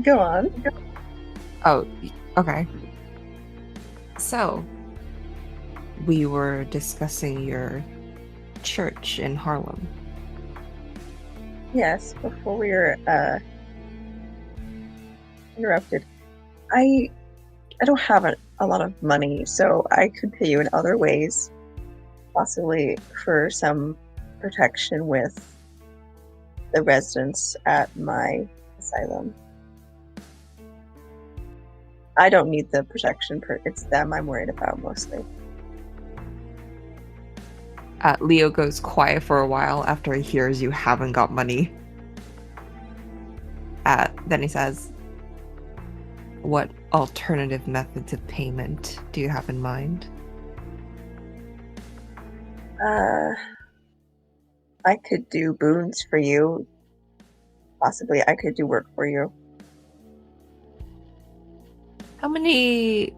Go on. Oh, okay. So, we were discussing your church in Harlem. Yes, before we were interrupted. I don't have a lot of money, so I could pay you in other ways, possibly for some protection with the residents at my asylum. I don't need the protection, it's them I'm worried about mostly. Leo goes quiet for a while after he hears you haven't got money. Then he says, "What alternative methods of payment do you have in mind?" I could do boons for you. Possibly I could do work for you. How many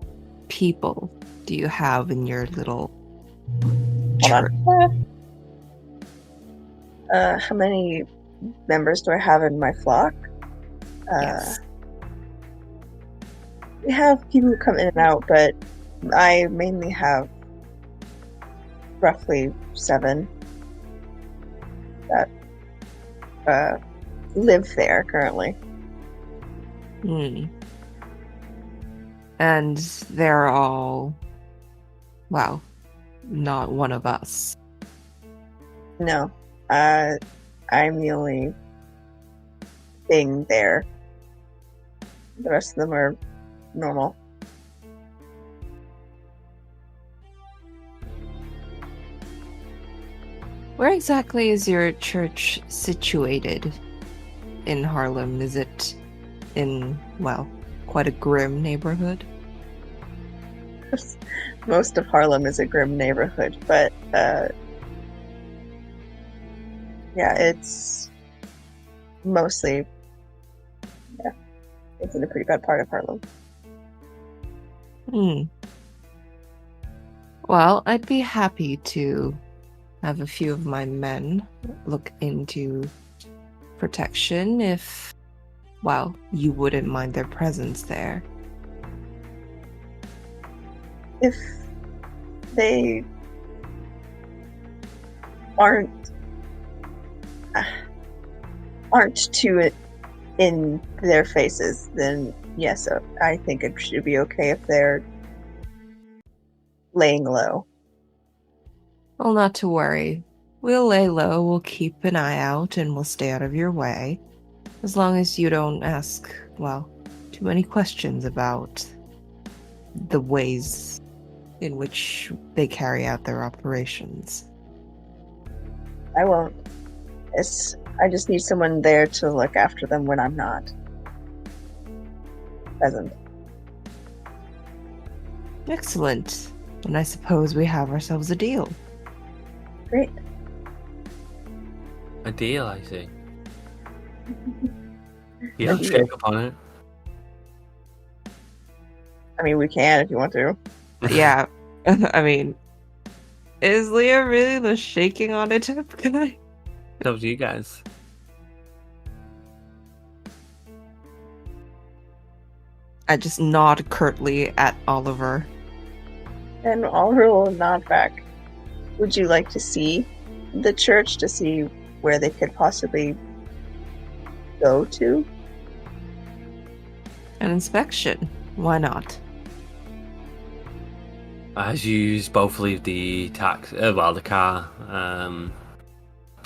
people do you have in your little church? How many members do I have in my flock? Yes. We have people who come in and out, but I mainly have roughly 7 that live there currently. And they're all, well, not one of us. No, I'm the only thing there. The rest of them are normal. Where exactly is your church situated in Harlem? Is it in, well, quite a grim neighborhood? Most of Harlem is a grim neighborhood, but yeah, it's mostly, it's in a pretty bad part of Harlem. Well, I'd be happy to have a few of my men look into protection if, well, you wouldn't mind their presence there. If they aren't too in their faces, then yes, I think it should be okay if they're laying low. Well, not to worry. We'll lay low, we'll keep an eye out, and we'll stay out of your way. As long as you don't ask, well, too many questions about the ways in which they carry out their operations. I won't. I just need someone there to look after them when I'm not present. Excellent. And I suppose we have ourselves a deal. Great. A deal, I see. You don't shake up on it. I mean, we can if you want to. Yeah. I mean, is Leah really the shaking on a tip guy? It's up to you guys. I just nod curtly at Oliver. And Oliver will nod back. Would you like to see the church to see where they could possibly go to? An inspection. Why not? As you both leave the the car,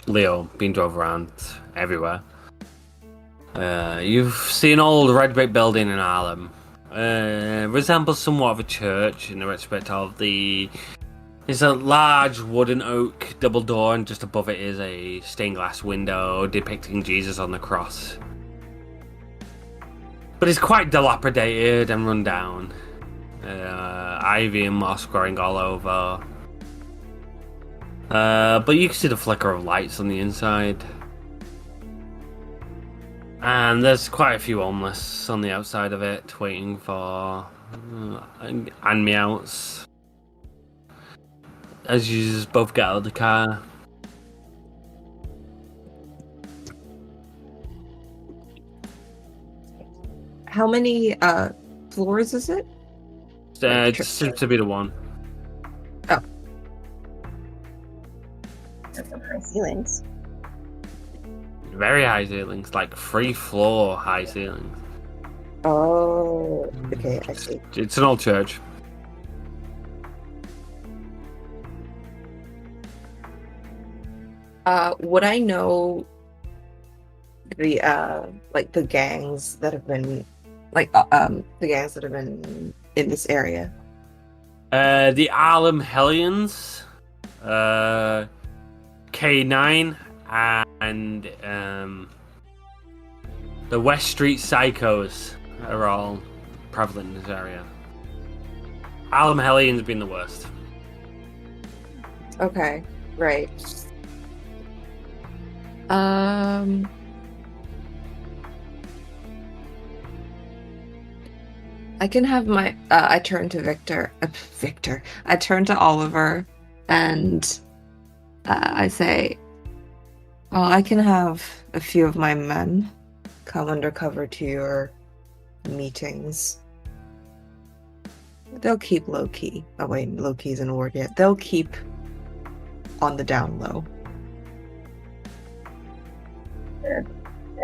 Leo being drove around everywhere. You've seen an old red brick building in Harlem. Resembles somewhat of a church in the respect of it's a large wooden oak double door, and just above it is a stained glass window depicting Jesus on the cross. But it's quite dilapidated and run down. Ivy and moss growing all over. But you can see the flicker of lights on the inside. And there's quite a few homeless on the outside of it, waiting for and meouts. As you just both get out of the car. How many floors is it? It seems to be the one. Oh. There's some high ceilings. Very high ceilings, like 3-floor high ceilings. Oh, okay, I see. It's an old church. Would I know the the gangs that have been in this area? The Harlem Hellions, K9, and the West Street Psychos are all prevalent in this area. Harlem Hellions being the worst. Okay, right. I can have my. I turn to Victor. I turn to Oliver, and I say, "Well, I can have a few of my men come undercover to your meetings. They'll keep low key. Oh wait, low key isn't a word yet. They'll keep on the down low."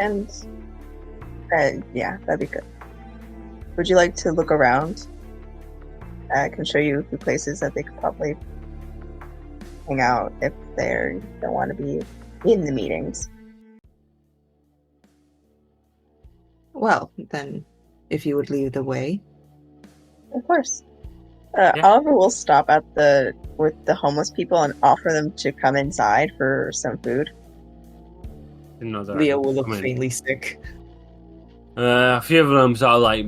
And yeah, that'd be good. Would you like to look around? I can show you a few places that they could probably hang out if they don't want to be in the meetings. Well, then, if you would lead the way. Of course. Yeah. Oliver will stop with the homeless people and offer them to come inside for some food. Leo will look faintly sick. A few of them sort of like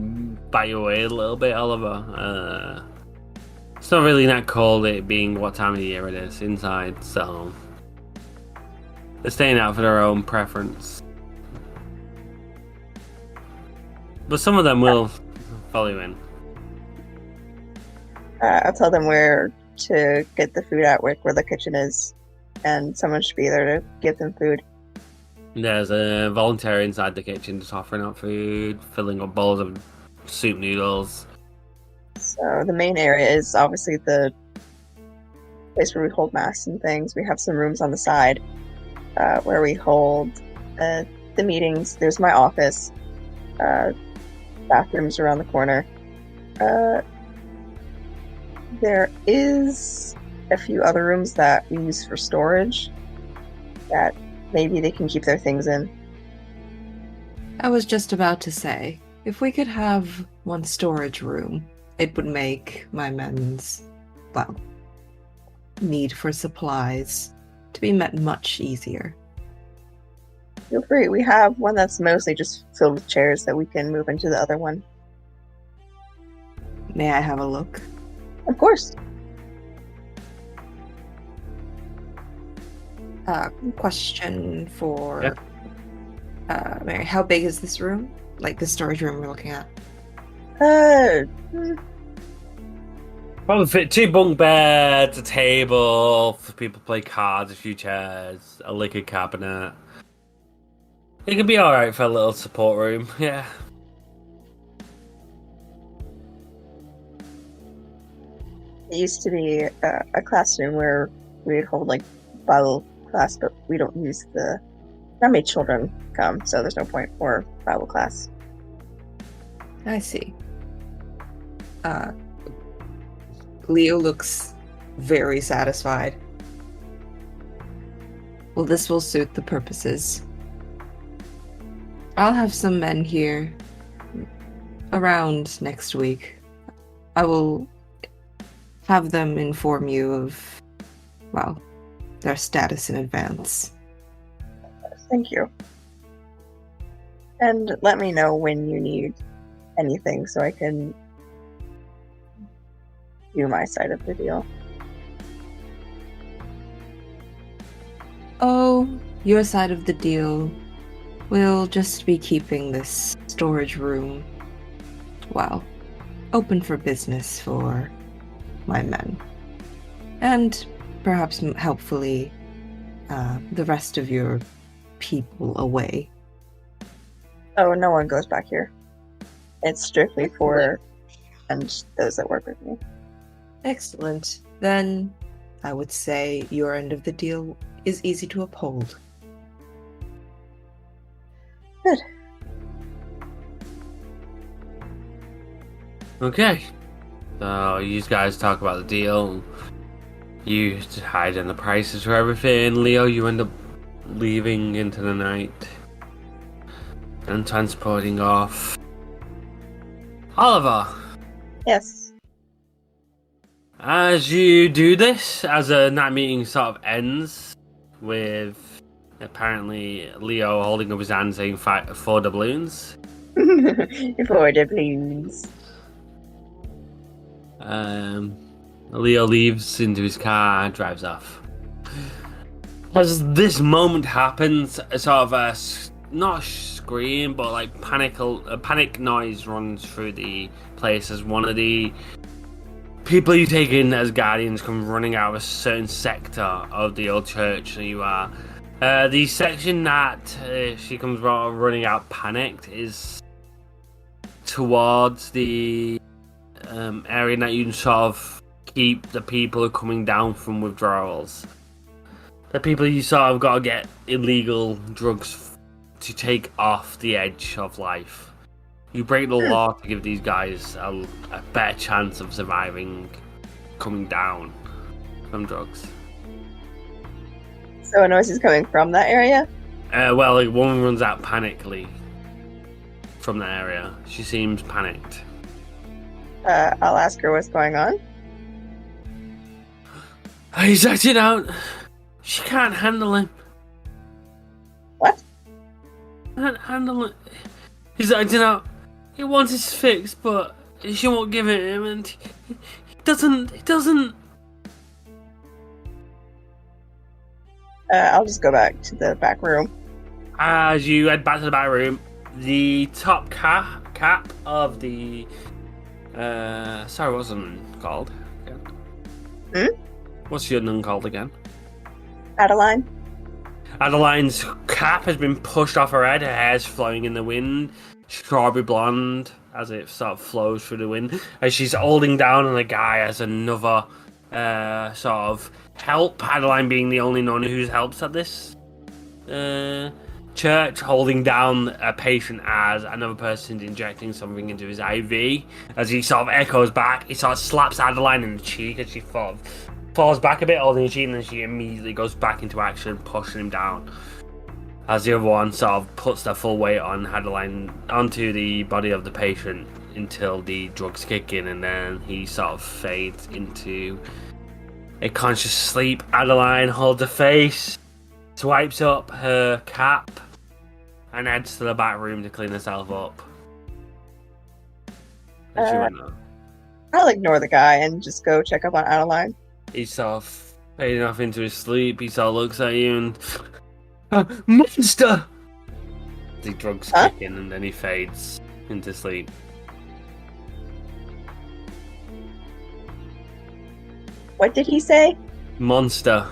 bite you away a little bit, Oliver. It's not really that cold, it being what time of the year it is inside, so they're staying out for their own preference. But some of them will follow you in. I'll tell them where to get the food at, where the kitchen is, and someone should be there to give them food. There's a volunteer inside the kitchen just offering out food, filling up bowls of soup noodles. So the main area is obviously the place where we hold mass and things. We have some rooms on the side where we hold the meetings. There's my office. Bathrooms around the corner. There is a few other rooms that we use for storage that maybe they can keep their things in. I was just about to say, if we could have one storage room, it would make my men's, need for supplies to be met much easier. Feel free. We have one that's mostly just filled with chairs that we can move into the other one. May I have a look? Of course. Question for Mary. How big is this room? Like the storage room we're looking at? Probably fit 2 bunk beds, a table for people to play cards, a few chairs, a liquor cabinet. It could be alright for a little support room, yeah. It used to be a classroom where we'd hold like Bible class, but we don't use the. Not many children come, so there's no point for Bible class. I see. Leo looks very satisfied. Well, this will suit the purposes. I'll have some men here around next week. I will have them inform you of, well, their status in advance. Thank you. And let me know when you need anything so I can do my side of the deal. Oh, your side of the deal. We'll just be keeping this storage room, well, open for business for my men. And perhaps helpfully the rest of your people away. Oh, no one goes back here. It's strictly for and those that work with me. Excellent. Then I would say your end of the deal is easy to uphold. Good. Okay. So you guys talk about the deal. You hide in the prices for everything. Leo, you end up leaving into the night and transporting off Oliver. Yes. As you do this, as a night meeting sort of ends with apparently Leo holding up his hand saying 4 doubloons. 4 doubloons. Leo leaves into his car and drives off. As this moment happens, a sort of a not a scream, but like a panic noise runs through the place as one of the people you take in as guardians come running out of a certain sector of the old church that you are. The section that she comes running out panicked is towards the area that you can sort of keep the people who are coming down from withdrawals. The people you sort of got to get illegal drugs to take off the edge of life. You break the law to give these guys a better chance of surviving coming down from drugs. So a noise is coming from that area? Well, a woman runs out panically from that area. She seems panicked. I'll ask her what's going on. He's acting out. She can't handle him. What? Can't handle it. He's acting out. He wants his fix, but she won't give it him, and he doesn't. I'll just go back to the back room. As you head back to the back room, the top cap of the sorry, what's the nun called again? What's your nun called again? Adeline? Adeline's cap has been pushed off her head. Her hair's flowing in the wind, strawberry blonde, as it sort of flows through the wind. As she's holding down on a guy as another sort of help. Adeline being the only nun who's helped at this church, holding down a patient as another person's injecting something into his IV. As he sort of echoes back, he sort of slaps Adeline in the cheek as she falls back a bit, holding her cheek, and then she immediately goes back into action, pushing him down. As the other one sort of puts their full weight on Adeline onto the body of the patient until the drugs kick in, and then he sort of fades into a conscious sleep. Adeline holds her face, swipes up her cap, and heads to the back room to clean herself up. And she went up. I'll ignore the guy and just go check up on Adeline. He's sort of fading off into his sleep. He sort of looks at you and... monster! The drugs kick in and then he fades into sleep. What did he say? Monster.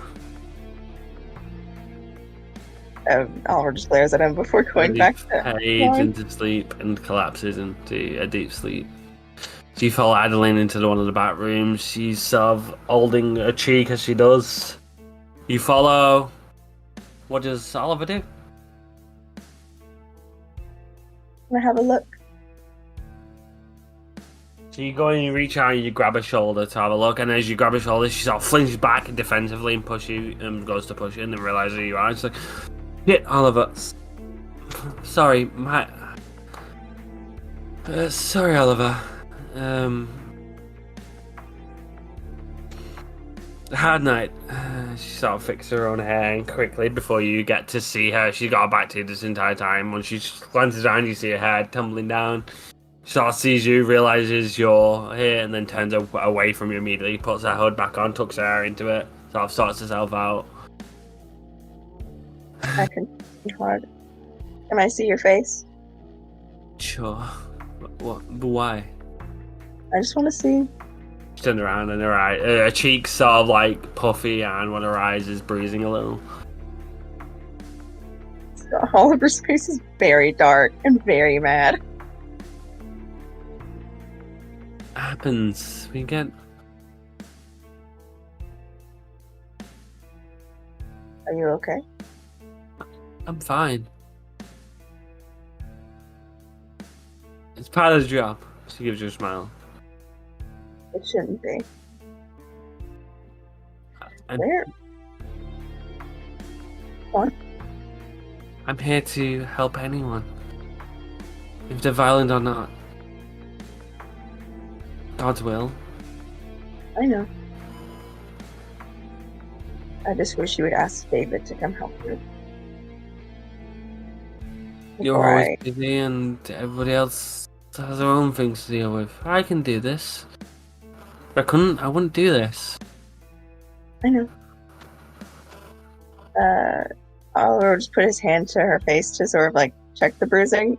Oliver just glares at him before going And he back to fades into sleep and collapses into a deep sleep. So you follow Adeline into one of the back rooms. She's sort of holding her cheek as she does. You follow. What does Oliver do? Can I have a look? So you go and you reach out and you grab her shoulder to have a look, and as you grab her shoulder, she sort of flinches back defensively and push you, and goes to push you, and then realizes who you are. She's like, "Shit, Oliver. Sorry, my. Sorry, Oliver. Hard night." She sort of fixes her own hair, and quickly before you get to see her, she's got her back to you this entire time. When she glances down, you see her hair tumbling down. She sort of sees you, realizes you're here, and then turns away from you immediately. Puts her hood back on, tucks her hair into it, sort of sorts herself out. I can hard. Can I see your face? Sure. What? But why? I just want to see. She turns around and her cheeks sort of like puffy, and one of her eyes is bruising a little. Oliver's face is very dark and very mad. Happens. We get. Are you okay? I'm fine. It's part of the job. She gives you a smile. It shouldn't be. I'm, Where? I'm here to help anyone, if they're violent or not. God's will. I know. I just wish you would ask David to come help you. You're Before always busy, and everybody else has their own things to deal with. I can do this. If I wouldn't do this. I know. Oliver just put his hand to her face to sort of like check the bruising.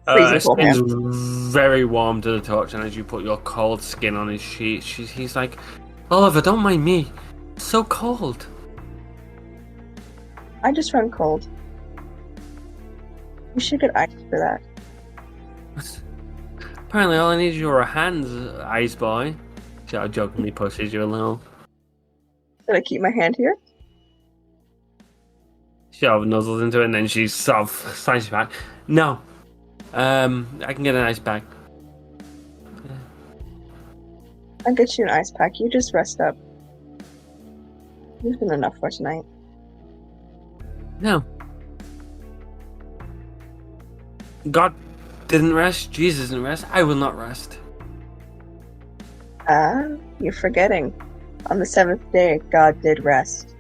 It's cold hand. very warm to the touch, and as you put your cold skin on his sheet, he's like, Oliver, don't mind me. It's so cold. I just run cold. You should get ice for that. Apparently, all I need is your hands, ice boy. She jokingly pushes you a little. Should I keep my hand here? She sort of nuzzles into it, and then she sort of slides you back. No. I can get an ice pack. I'll get you an ice pack. You just rest up. You've been enough for tonight. No. God didn't rest. Jesus didn't rest. I will not rest. You're forgetting. On the seventh day, God did rest.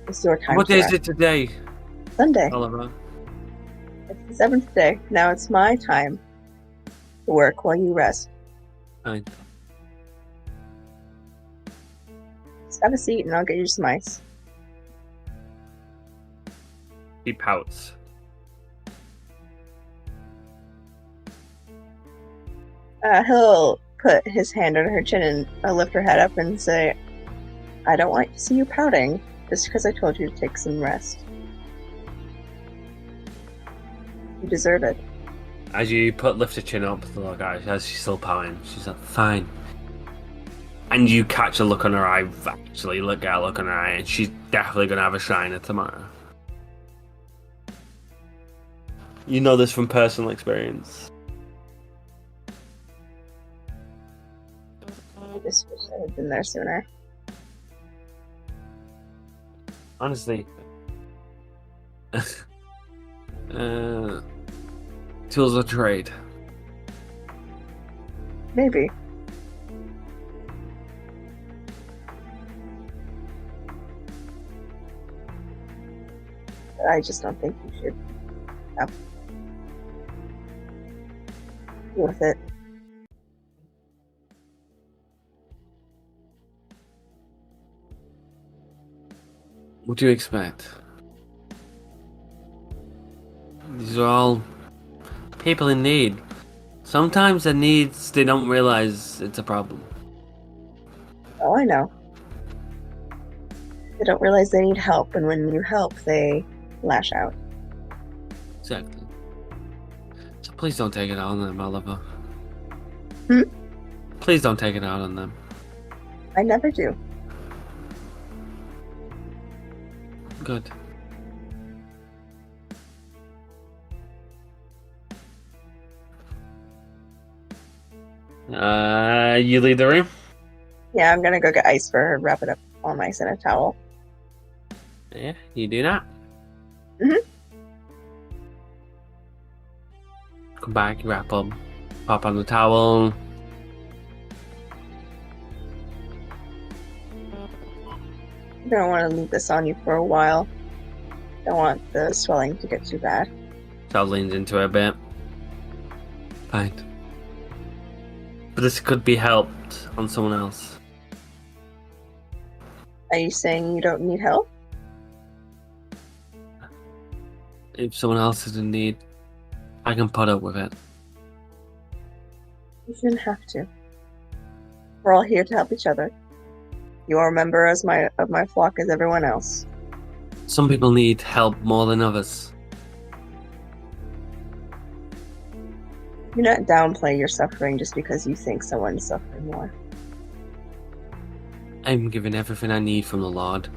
It's your time. What to day is rest. it today, Sunday. Oliver? It's the seventh day. Now it's my time to work while you rest. Fine. Just have a seat and I'll get you some ice. He pouts. He'll put his hand on her chin and lift her head up and say, I don't want to see you pouting just because I told you to take some rest. You deserve it. As you lift her chin up, the look at her, as she's still pouting, she's like, fine. And you catch a look on her eye, actually, look at a look on her eye, and she's definitely going to have a shiner tomorrow. You know this from personal experience. I just wish I had been there sooner. Honestly. Tools of trade. Maybe. I just don't think you should have with it. What do you expect? These are all people in need. Sometimes the needs, they don't realize it's a problem. Oh, I know. They don't realize they need help, and when you help, they lash out. Exactly. So please don't take it out on them, Oliver. Hmm? Please don't take it out on them. I never do. Good. You leave the room? Yeah, I'm gonna go get ice for her, wrap it up all nice in a towel. Yeah, you do that. Mhm. Come back, wrap up, pop on the towel. I don't want to leave this on you for a while. Don't want the swelling to get too bad. So leans into it a bit. Fine. But this could be helped on someone else. Are you saying you don't need help? If someone else is in need, I can put up with it. You shouldn't have to. We're all here to help each other. You are a member of my flock as everyone else. Some people need help more than others. Do not downplay your suffering just because you think someone's suffering more. I'm given everything I need from the Lord.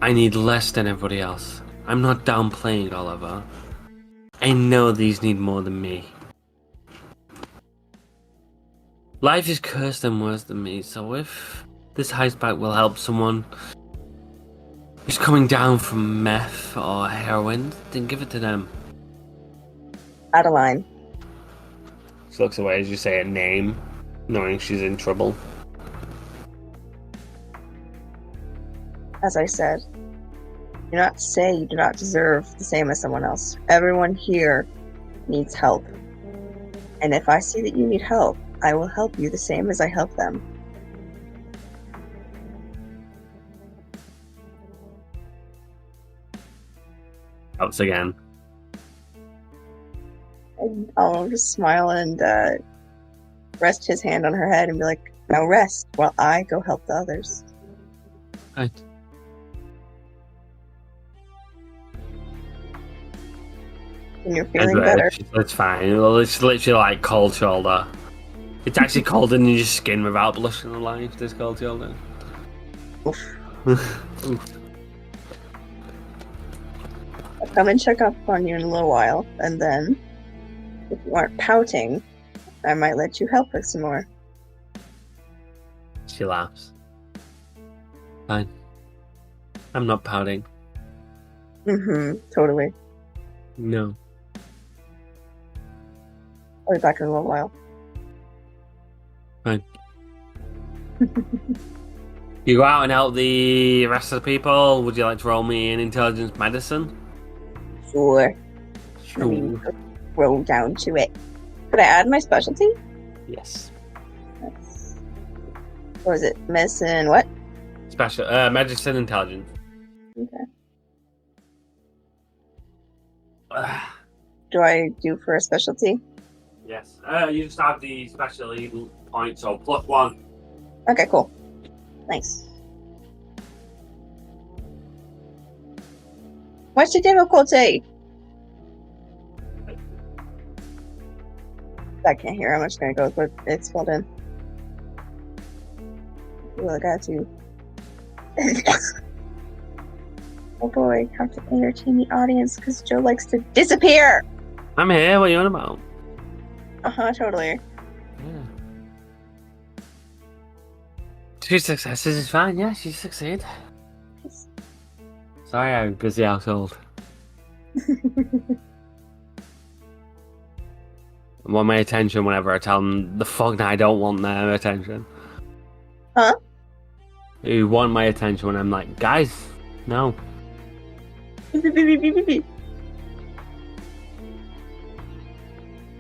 I need less than everybody else. I'm not downplaying Oliver. I know these need more than me. Life is cursed and worse than me, so if this ice pack will help someone who's coming down from meth or heroin, then give it to them. Adeline. She looks away as you say a name, knowing she's in trouble. As I said, do not say you do not deserve the same as someone else. Everyone here needs help. And if I see that you need help, I will help you the same as I help them. Helps again. And I'll just smile and rest his hand on her head and be like, now rest while I go help the others. Right. And you're feeling better. It's fine. It's literally like cold shoulder. It's actually colder than your skin without blushing alive, this cold shoulder. Oof. Oof. I'll come and check up on you in a little while, and then, if you aren't pouting, I might let you help us some more. She laughs. Fine. I'm not pouting. Totally. No. I'll be back in a little while. Fine. You go out and help the rest of the people. Would you like to roll me in intelligence medicine? Sure. Let me roll down to it. Could I add my specialty? Yes. That's... What was it? Medicine what? Special medicine intelligence. Okay. Do I do for a specialty? Yes. You just have the specialty point, so +1. Okay, cool. Nice. What's the difficulty? I can't hear. I'm just gonna go with what it's filled in. Ooh, I got to. Oh boy, have to entertain the audience because Joe likes to disappear. I'm here. What are you on about? Totally. Yeah. 2 successes is fine. Yeah, she succeed. Sorry, I'm a busy household. I want my attention whenever I tell them the fuck that I don't want their attention. Huh? You want my attention when I'm like, guys, no.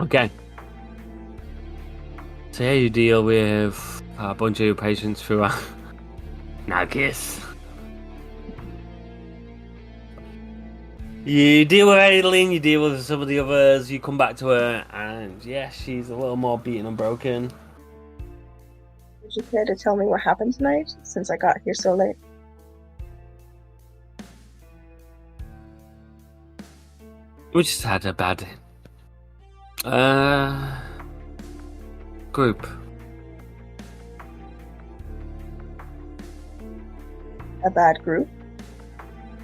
Okay. So yeah, you deal with a bunch of your patients who are Nagis. You deal with Aileen, you deal with some of the others, you come back to her, and yeah, she's a little more beaten and broken. Would you care to tell me what happened tonight, since I got here so late? We just had a bad group. A bad group?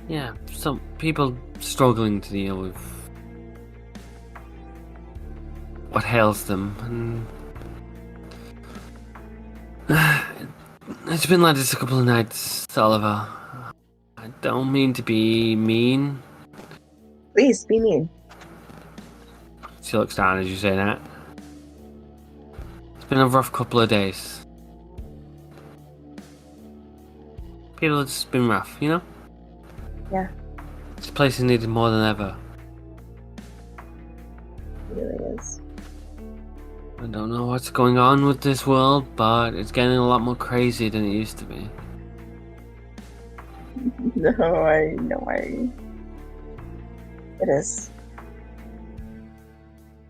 Yeah, some people struggling to deal with what ails them, and it's been like this a couple of nights, Oliver. I don't mean to be mean. Please, be mean. She looks down as you say that. It's been a rough couple of days. People have just been rough, you know? Yeah. This place is needed more than ever. It really is. I don't know what's going on with this world, but it's getting a lot more crazy than it used to be. No, I know it is.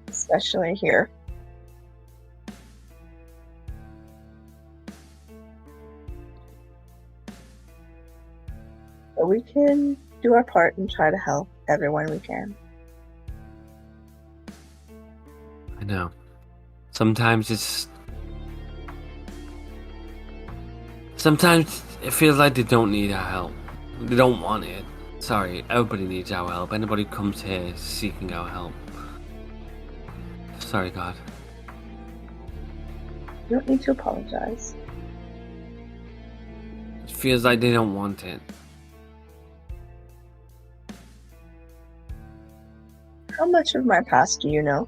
Especially here. But we can do our part and try to help everyone we can. I know. Sometimes it feels like they don't need our help. They don't want it. Sorry, everybody needs our help. Anybody who comes here is seeking our help. Sorry, God. You don't need to apologize. It feels like they don't want it. How much of my past do you know?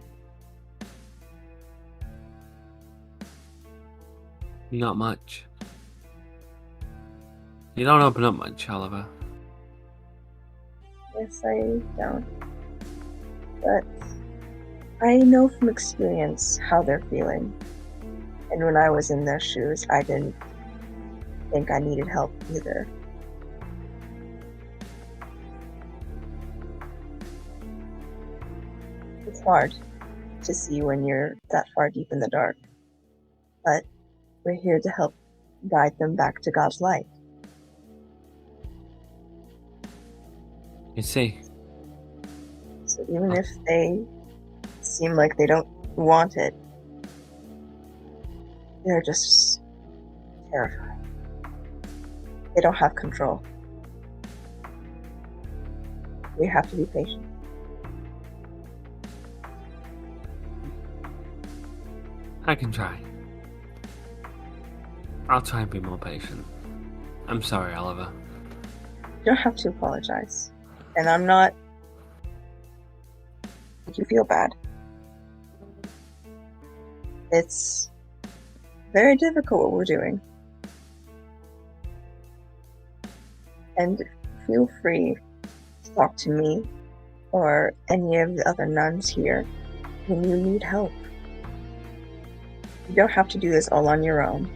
Not much. You don't open up much, Oliver. Yes, I don't. But I know from experience how they're feeling. And when I was in their shoes, I didn't think I needed help either. It's hard to see when you're that far deep in the dark. But we're here to help guide them back to God's light. You see, So even if they seem like they don't want it, they're just terrified. They don't have control. We have to be patient. I can try. I'll try and be more patient. I'm sorry, Oliver. You don't have to apologize. And I'm not make you feel bad. It's very difficult what we're doing. And feel free to talk to me or any of the other nuns here when you need help. You don't have to do this all on your own.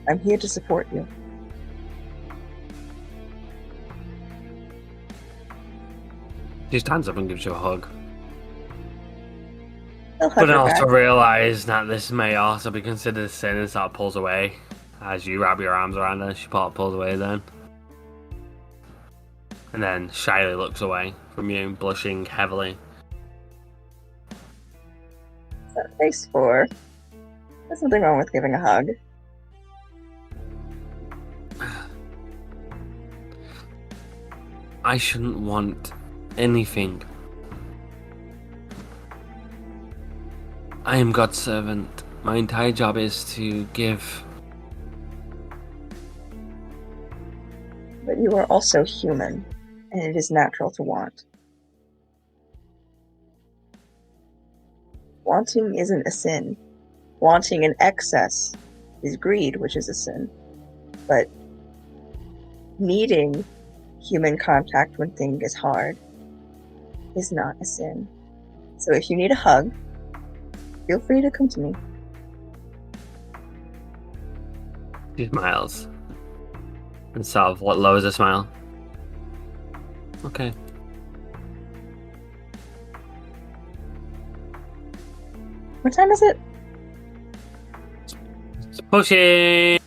I'm here to support you. She stands up and gives you a hug. They'll hug But her also back. realise that this may also be considered a sin and sort of pulls away. As you wrap your arms around her, she pulls away then. And then shyly looks away from you, blushing heavily. Face 4. There's nothing wrong with giving a hug. I shouldn't want anything. I am God's servant. My entire job is to give. But you are also human, and it is natural to want. Wanting isn't a sin. Wanting in excess is greed, which is a sin. But needing human contact when things is hard is not a sin. So if you need a hug, feel free to come to me. She smiles. And sort of lowers a smile. Okay. What time is it? Pushing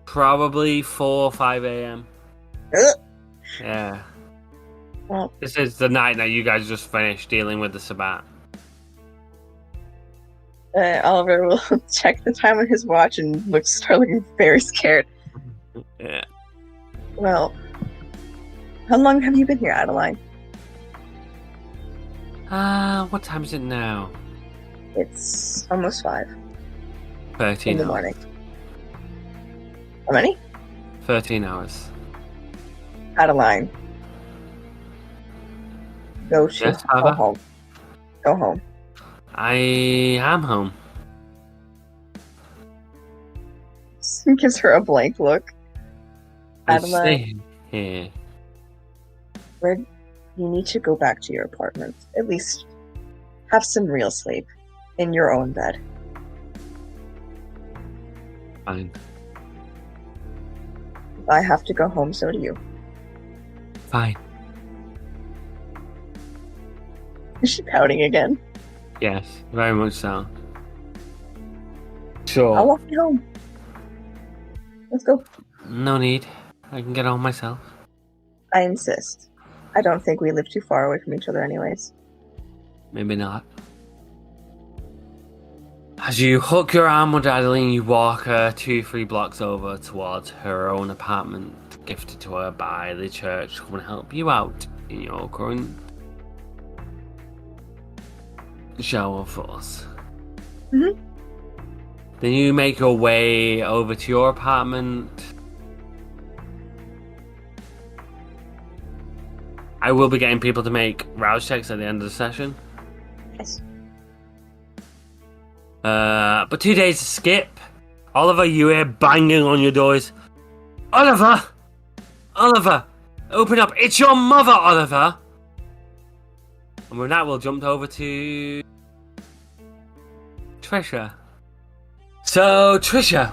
probably 4 or 5 a.m. Ugh. Yeah. Well, This is the night that you guys just finished dealing with the Sabbat. Oliver will check the time on his watch and start looking very scared. Yeah. Well, how long have you been here, Adeline? What time is it now? It's almost 5 13 in the hours. morning. How many? 13 hours. Adeline. Go Yes, go Father? home. Go home. I am home. Gives her a blank look. I Adeline, stay here. you need to go back to your apartment. At least have some real sleep in your own bed. Fine. If I have to go home, so do you. Fine. Is she pouting again? Yes, very much so. I'll Sure. walk you home. Let's go. No need. I can get on myself. I insist. I don't think we live too far away from each other anyways. Maybe not. As you hook your arm with Adeline, you walk her 2-3 blocks over towards her own apartment, gifted to her by the church to come and help you out in your current show of force. Mhm. Then you make your way over to your apartment. I will be getting people to make rouse checks at the end of the session. Yes. But 2 days to skip. Oliver, you hear banging on your doors. Oliver! Oliver! Open up! It's your mother, Oliver! And with that, we'll jump over to Trisha. So, Trisha,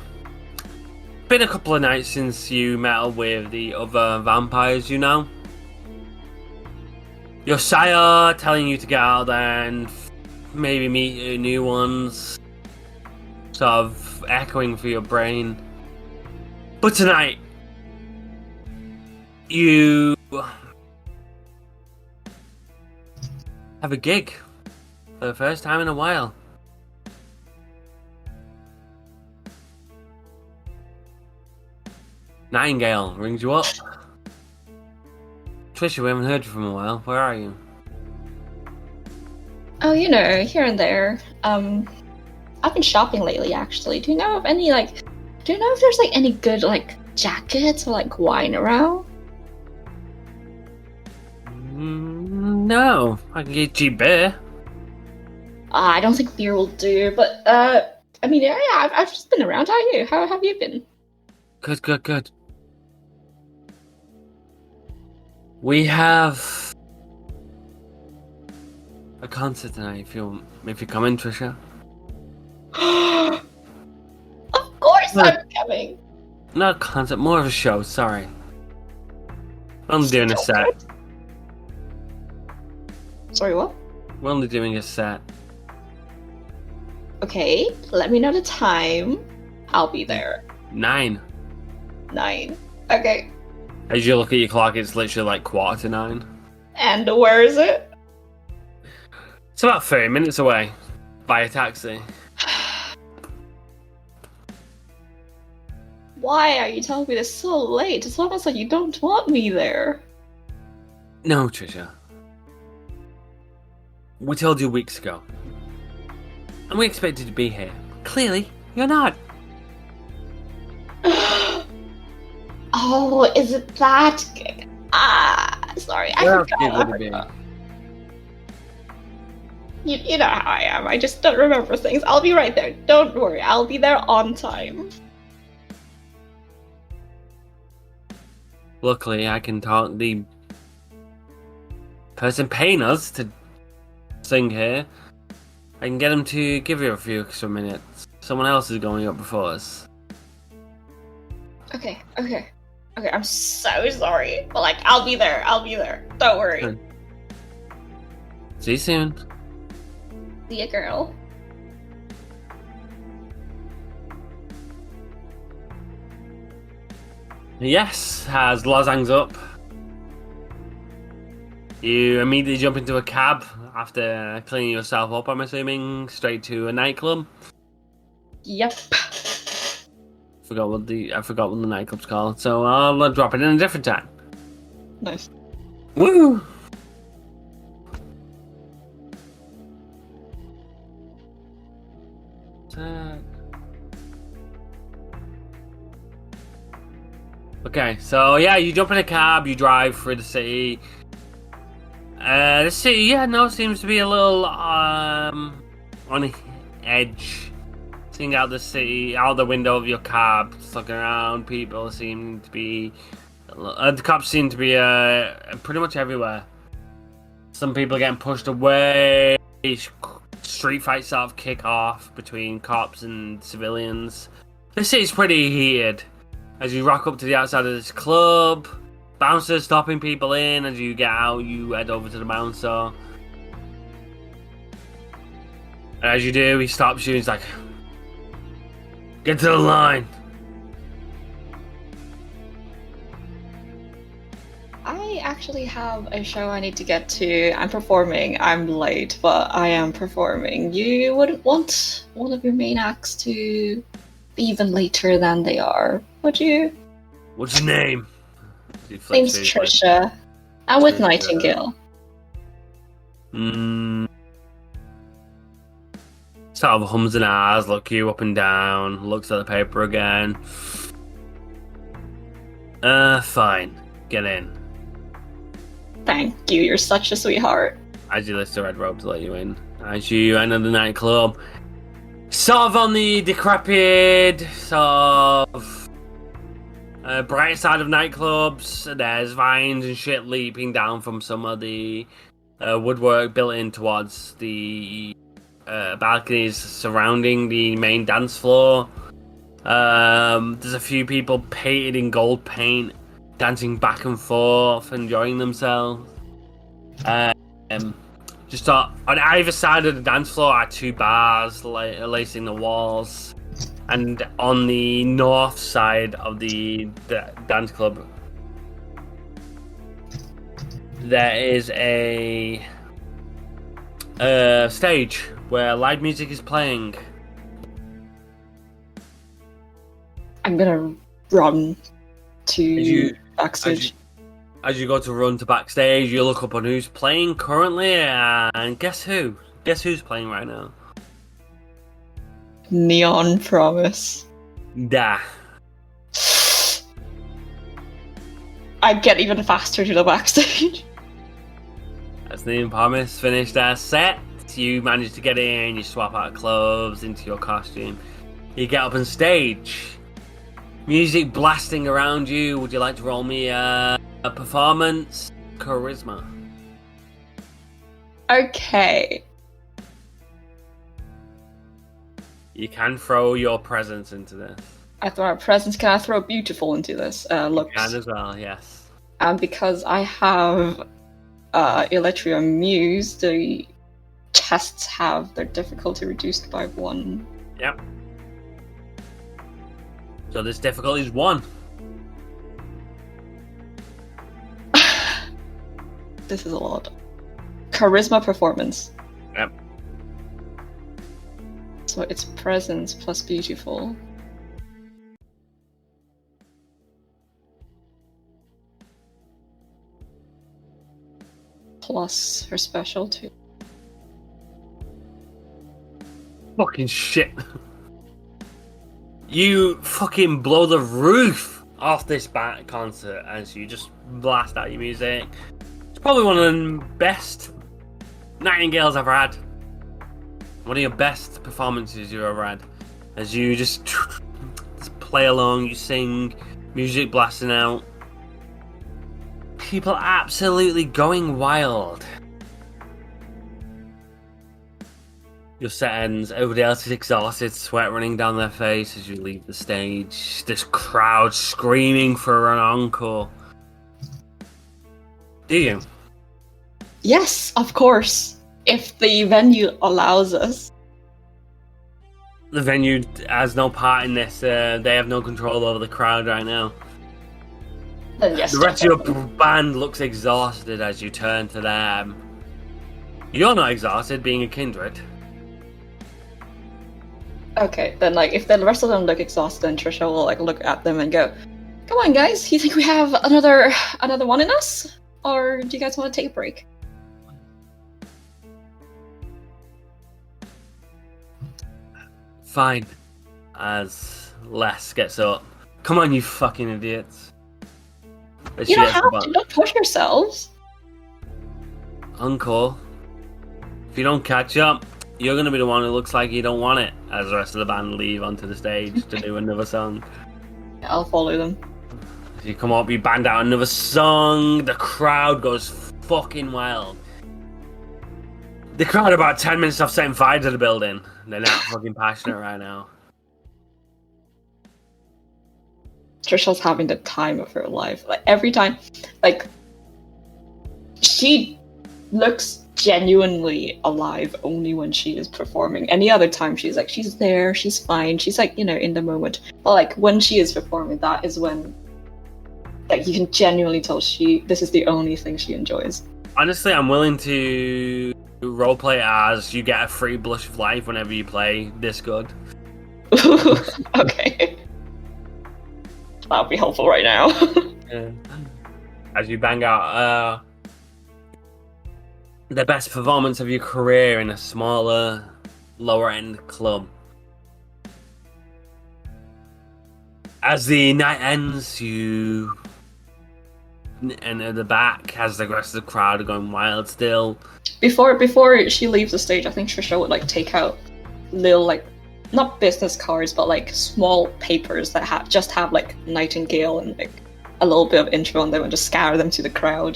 been a couple of nights since you met up with the other vampires, you know? Your sire telling you to get out there and maybe meet new ones, sort of echoing through your brain. But tonight, you have a gig for the first time in a while. Nightingale rings you up. Trisha, we haven't heard you from a while. Where are you? Oh, you know, here and there. I've been shopping lately, actually. Do you know if there's like any good jackets or wine around? No, I can get cheap beer. I don't think beer will do, but I mean, yeah, I've just been around. How are you? How have you been? Good. We have a concert tonight. If you come in, Trisha. Of course, Look. I'm coming. Not a concert, more of a show. Sorry, I'm doing a set. Sorry, what? We're only doing a set. Okay, let me know the time. I'll be there. 9. 9. Okay. As you look at your clock, it's literally 9:15. And where is it? It's about 30 minutes away by a taxi. Why are you telling me this so late? It's almost like you don't want me there. No, Trisha. We told you weeks ago. And we expected you to be here. Clearly, you're not. Oh, is it that? Sorry, I Where else forgot. would it be? You know how I am. I just don't remember things. I'll be right there. Don't worry. I'll be there on time. Luckily, I can talk the person paying us to sing here. I can get him to give you a few extra minutes. Someone else is going up before us. Okay. I'm so sorry, but I'll be there. Don't worry. Fine. See you soon. See ya, girl. Yes, as Loz hangs up, you immediately jump into a cab after cleaning yourself up, I'm assuming, straight to a nightclub. Yep. I forgot what the nightclub's called, so I'll drop it in a different time. Nice. Woo! Okay, so yeah, you jump in a cab, you drive through the city. The city, seems to be a little on the edge. Seeing out the city, out the window of your cab, just looking around, people seem to be. The cops seem to be pretty much everywhere. Some people getting pushed away. Street fights sort of kick off between cops and civilians. The city's pretty heated. As you rock up to the outside of this club, bouncers stopping people in. As you get out, you head over to the bouncer. And as you do, he stops you and he's like, "Get to the line." I actually have a show I need to get to. I'm performing. I'm late, but I am performing. You wouldn't want one of your main acts to be even later than they are, would you? What's your name? Name's Trisha. I'm with Nightingale. Sort of hums and ahs, look you up and down, looks at the paper again. Fine. Get in. Thank you, you're such a sweetheart. As you lift the red rope to let you in. As you enter the nightclub, sort of on the decrepit, sort of bright side of nightclubs, there's vines and shit leaping down from some of the woodwork built in towards the balconies surrounding the main dance floor. There's a few people painted in gold paint, dancing back and forth, enjoying themselves. Just on either side of the dance floor are two bars lacing the walls, and on the north side of the dance club, there is a stage where live music is playing. I'm gonna run to backstage. As you go to run to backstage, you look up on who's playing currently, and guess who? Guess who's playing right now? Neon Promise. Da. I get even faster to the backstage. As Neon Promise finished their set, you manage to get in, you swap out of clothes into your costume. You get up on stage. Music blasting around you. Would you like to roll me a performance? Charisma. Okay. You can throw your presence into this. I throw a presence. Can I throw beautiful into this? Looks. You can as well, yes. And because I have Electria Muse, the tests have their difficulty reduced by 1. Yep. So this difficulty is 1. This is a lot. Charisma performance. Yep. So it's presence plus beautiful. Plus her special too. Fucking shit. You fucking blow the roof off this concert as you just blast out your music. It's probably one of the best Nightingale's ever had. One of your best performances you've ever had. As you just play along, you sing, music blasting out. People absolutely going wild. Your set ends, everybody else is exhausted, sweat running down their face as you leave the stage. This crowd screaming for an encore. Do you? Yes, of course. If the venue allows us. The venue has no part in this. They have no control over the crowd right now. Then yes. The rest of your band looks exhausted as you turn to them. You're not exhausted, being a kindred. Okay, then like if the rest of them look exhausted, then Trisha will like look at them and go, "Come on, guys. You think we have another one in us, or do you guys want to take a break?" Fine. As Les gets up. Come on, you fucking idiots. You don't have to. Don't push yourselves. Uncle, if you don't catch up, you're going to be the one who looks like you don't want it as the rest of the band leave onto the stage to do another song. I'll follow them. As you come up, you band out another song, the crowd goes fucking wild. The crowd are about 10 minutes off setting fire to the building. They're not fucking passionate right now. Trisha's having the time of her life. Like every time, like she looks genuinely alive only when she is performing. Any other time she's there, she's fine, she's like, in the moment. But like when she is performing, that is when like you can genuinely tell this is the only thing she enjoys. Honestly, I'm willing to roleplay as you get a free blush of life whenever you play this good. Okay. That would be helpful right now. Yeah. As you bang out the best performance of your career in a smaller, lower-end club. As the night ends, you enter the back as the rest of the crowd are going wild still. Before she leaves the stage, I think Trisha would like take out little like not business cards, but like small papers that have like Nightingale and like a little bit of intro on them and just scatter them to the crowd.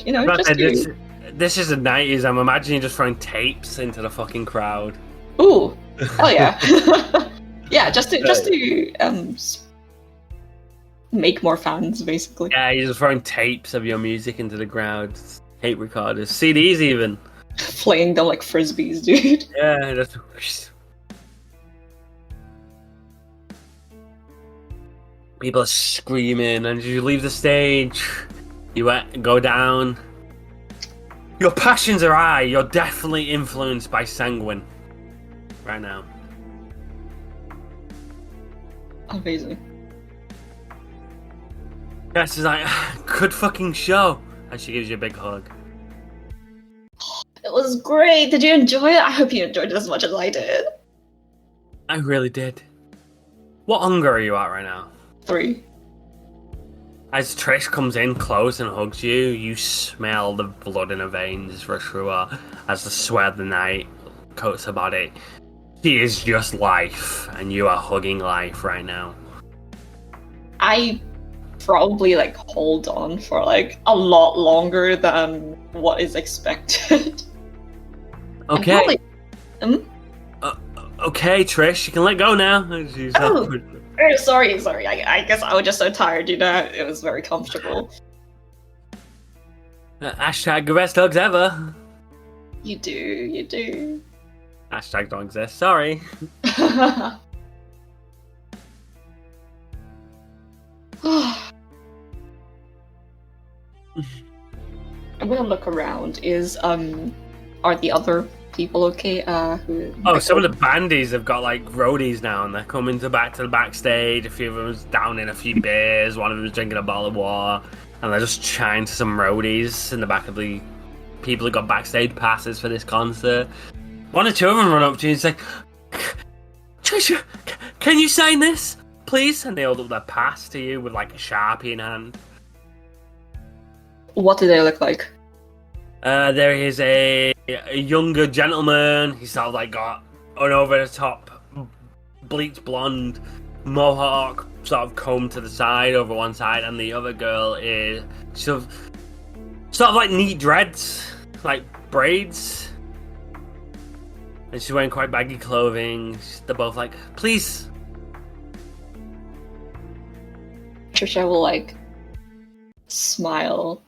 This is the 90s. I'm imagining just throwing tapes into the fucking crowd. Ooh, oh yeah, yeah. Just to make more fans, basically. Yeah, you're just throwing tapes of your music into the crowd. Tape recorders, CDs even. Playing them like frisbees, dude. Yeah, just. People are screaming, and as you leave the stage, you go down. Your passions are high. You're definitely influenced by sanguine right now. Amazing. Jess is like, good fucking show. And she gives you a big hug. It was great. Did you enjoy it? I hope you enjoyed it as much as I did. I really did. What hunger are you at right now? 3. As Trish comes in close and hugs you, you smell the blood in her veins rush through her as the sweat of the night coats her body. She is just life, and you are hugging life right now. I probably like hold on for like a lot longer than what is expected. Okay. Okay, Trish, you can let go now. Sorry. I guess I was just so tired, it was very comfortable. Hashtag the best hugs ever. You do. Hashtag don't exist, sorry. I'm gonna look around. Are the other people okay? Some of the bandies have got like roadies now, and they're coming back to the backstage. A few of them's down in a few beers. One of them's drinking a bottle of water, and they're just chatting to some roadies in the back of the people who got backstage passes for this concert. One or two of them run up to you and say, "Trisha, can you sign this, please?" And they hold up their pass to you with like a Sharpie in hand. What do they look like? There is a younger gentleman. He's sort of like got an over the top bleached blonde mohawk sort of comb to the side over one side, and the other girl is sort of like neat dreads, like braids. And she's wearing quite baggy clothing. They're both like, "Please." Trisha will like smile,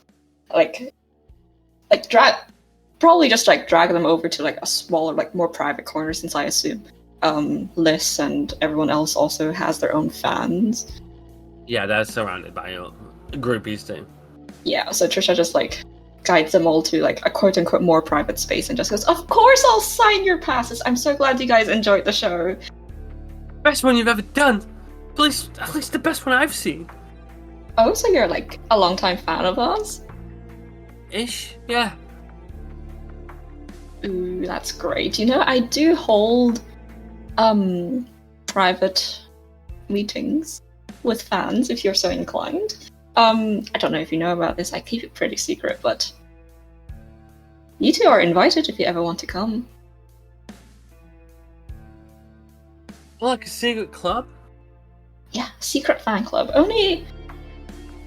like drag them over to like a smaller, like more private corner, since I assume Liz and everyone else also has their own fans. Yeah, they're surrounded by groupies too. Yeah, so Trisha just like guides them all to like a quote unquote more private space and just goes, "Of course I'll sign your passes. I'm so glad you guys enjoyed the show." Best one you've ever done. Please, at least the best one I've seen. Oh, so you're like a longtime fan of ours? Ish, yeah. Ooh, that's great. You know, I do hold private meetings with fans if you're so inclined. I don't know if you know about this, I keep it pretty secret, but you two are invited if you ever want to come. Like a secret club? Yeah, secret fan club. Only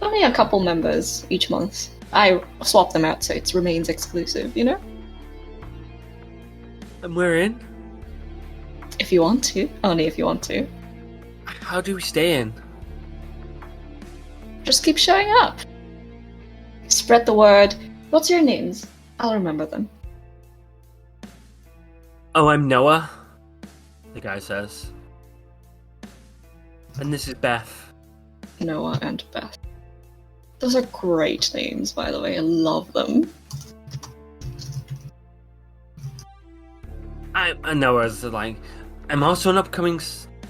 a couple members each month. I swap them out so it remains exclusive, you know? And we're in? If you want to. Only if you want to. How do we stay in? Just keep showing up. Spread the word. What's your names? I'll remember them. Oh, I'm Noah, the guy says. And this is Beth. Noah and Beth. Those are great names, by the way. I love them. I know as like, I'm also an upcoming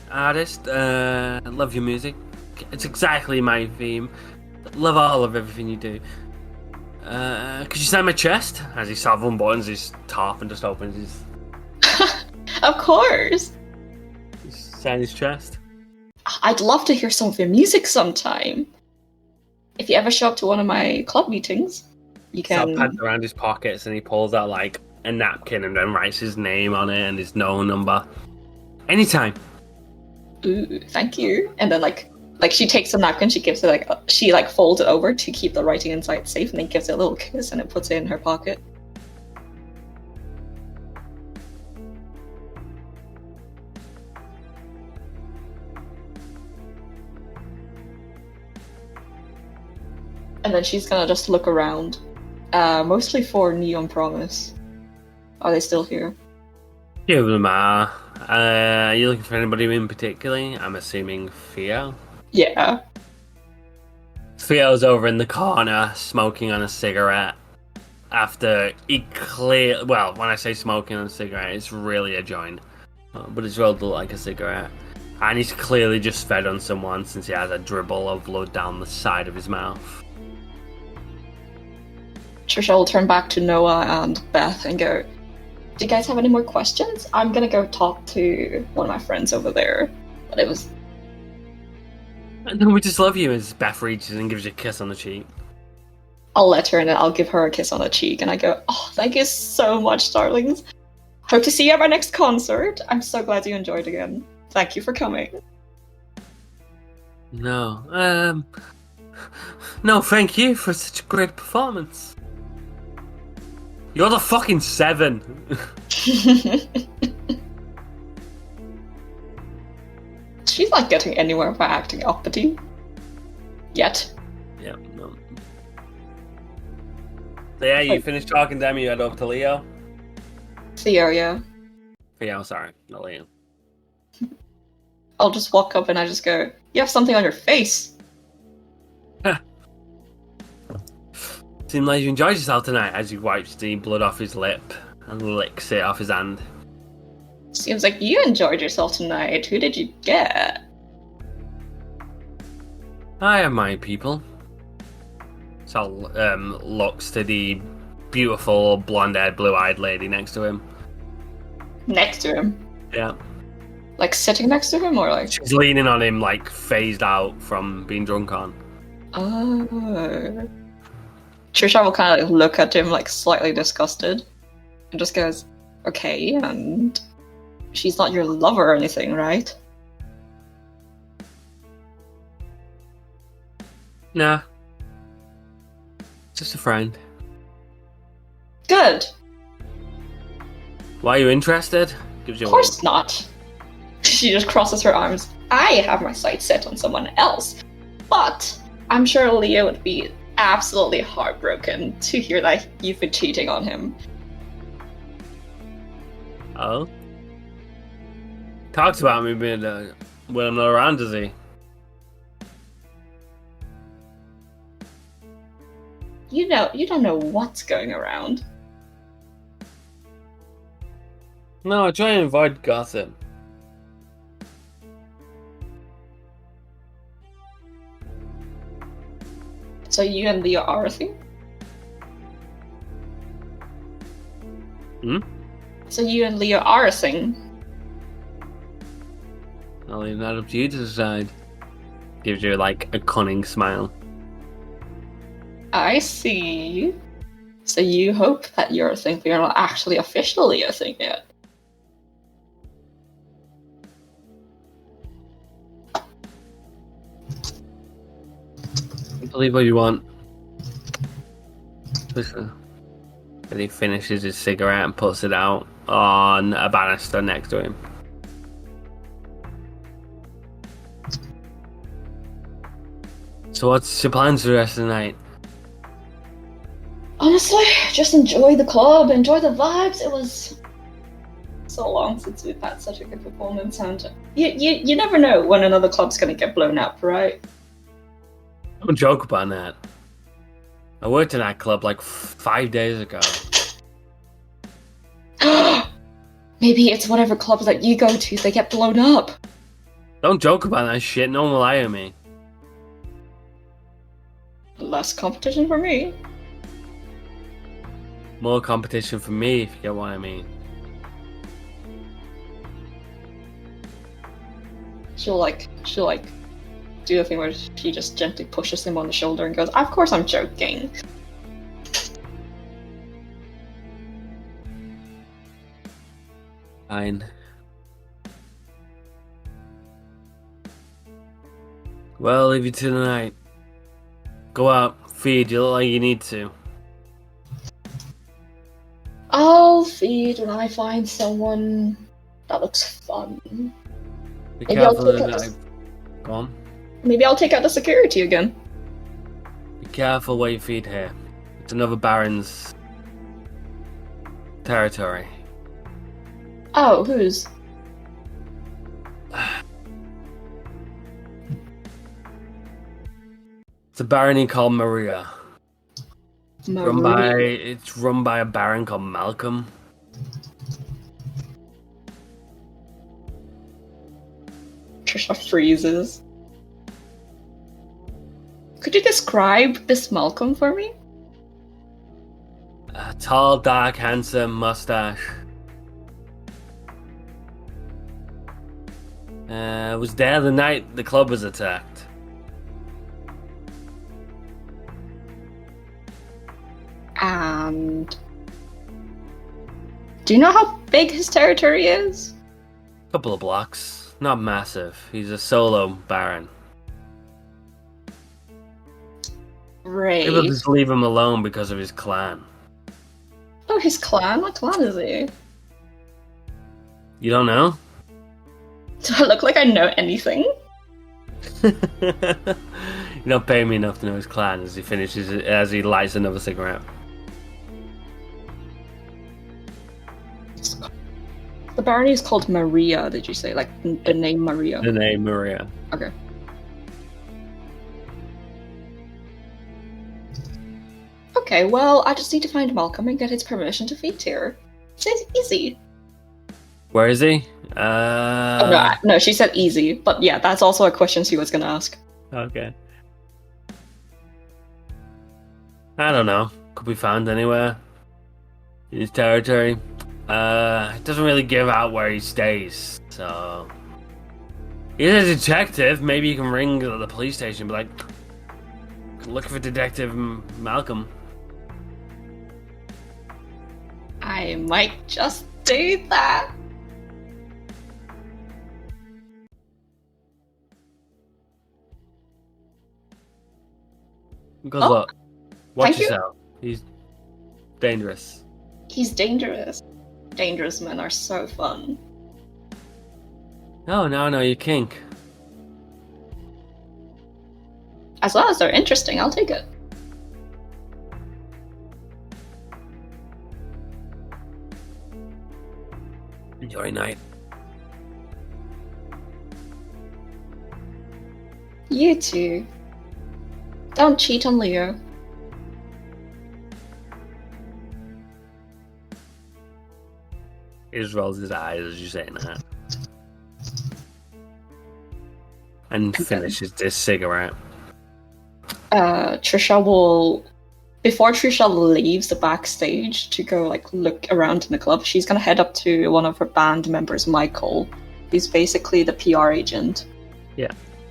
artist. I love your music. It's exactly my theme. Love all of everything you do. Could you sign my chest? As he sort of unbuttons his top and just opens his. Of course. Sign his chest. I'd love to hear some of your music sometime. If you ever show up to one of my club meetings, you So can. pads around his pockets and he pulls out like a napkin and then writes his name on it and his known number. Anytime. Ooh, thank you. And then like she takes the napkin, she gives it she folds it over to keep the writing inside safe, and then gives it a little kiss and it puts it in her pocket. And then she's gonna just look around, mostly for Neon Promise. Are they still here? Few of them are. Are you looking for anybody in particular? I'm assuming Theo. Yeah. Theo's over in the corner smoking on a cigarette. After he well, when I say smoking on a cigarette, it's really a joint, but it's rolled like a cigarette. And he's clearly just fed on someone since he has a dribble of blood down the side of his mouth. Trisha will turn back to Noah and Beth and go, "Do you guys have any more questions? I'm gonna go talk to one of my friends over there." But it was... No, we just love you, as Beth reaches and gives you a kiss on the cheek. I'll let her and then I'll give her a kiss on the cheek and I go, "Oh, thank you so much, darlings. Hope to see you at our next concert. I'm so glad you enjoyed again. Thank you for coming." No, no, thank you for such a great performance. You're the fucking 7. She's not getting anywhere by acting uppity. Yet. Yeah, no. So yeah, you finished talking to him, you head over to Leo? Theo, yeah. Theo, sorry, not Leo. I'll just walk up and I just go, "You have something on your face." Seemed like you enjoyed yourself tonight, as he wipes the blood off his lip and licks it off his hand. Seems like you enjoyed yourself tonight. Who did you get? I have my people. So looks to the beautiful blonde-haired, blue-eyed lady next to him. Next to him? Yeah. Like sitting next to him, or like... She's leaning on him, like phased out from being drunk on. Oh. Trisha will kind of look at him like slightly disgusted and just goes, "Okay, and she's not your lover or anything, right?" Nah. Just a friend. Good. Why are you interested? Gives you Of course not. She just crosses her arms. I have my sights set on someone else. But I'm sure Leo would be absolutely heartbroken to hear that you've been cheating on him. Oh? Talks about me being when I'm not around, does he? you don't know what's going around. No, I try and avoid gossip. So you and Leo are a thing? Hmm? So you and Leo are a thing? I'll leave that up to you to decide. Gives you like a cunning smile. I see. So you hope that you're a thing, but you're not actually officially a thing yet. Believe what you want. Listen. And he finishes his cigarette and puts it out on a banister next to him. So what's your plans for the rest of the night? Honestly, just enjoy the club, enjoy the vibes. It was so long since we've had such a good performance, and you never know when another club's gonna get blown up, right? Don't joke about that. I worked in that club like 5 days ago. Maybe it's whatever club that you go to, they get blown up. Don't joke about that shit. No one will hire me. Less competition for me. More competition for me, if you get what I mean. She'll do a thing where she just gently pushes him on the shoulder and goes, "Of course I'm joking." Fine. Well, I'll leave you to the night. Go out, feed. You look like you need to. I'll feed when I find someone that looks fun. Be Maybe I'll careful take of out the night. Go on. Maybe I'll take out the security again. Be careful where you feed here. It's another Baron's territory. Oh, whose? It's a barony called Maria. It's run by a baron called Malcolm. Trisha freezes. Could you describe this Malcolm for me? Tall, dark, handsome, mustache. Was there the night the club was attacked. And do you know how big his territory is? Couple of blocks. Not massive. He's a solo baron. Right. People just leave him alone because of his clan. Oh, his clan? What clan is he? You don't know? Do I look like I know anything? You don't pay me enough to know his clan as he lights another cigarette. The barony is called Maria, did you say? Like the name Maria? The name Maria. Okay. Okay, well, I just need to find Malcolm and get his permission to feed here. It's easy. Where is he? No, she said easy, but yeah, that's also a question she was gonna ask. Okay. I don't know. Could be found anywhere in his territory. It doesn't really give out where he stays, so he's a detective. Maybe you can ring the police station and be like, looking for Detective Malcolm. I might just do that. Good Oh, luck. Watch thank you. yourself. He's dangerous. He's dangerous. Dangerous men are so fun. No, you kink. As long as they're interesting, I'll take it. Enjoy your night. You too. Don't cheat on Leo. He just rolls his eyes as you're saying that. And finishes this cigarette. Trisha will, before Trisha leaves the backstage to go like look around in the club, she's gonna head up to one of her band members, Michael. He's basically the PR agent. Yeah.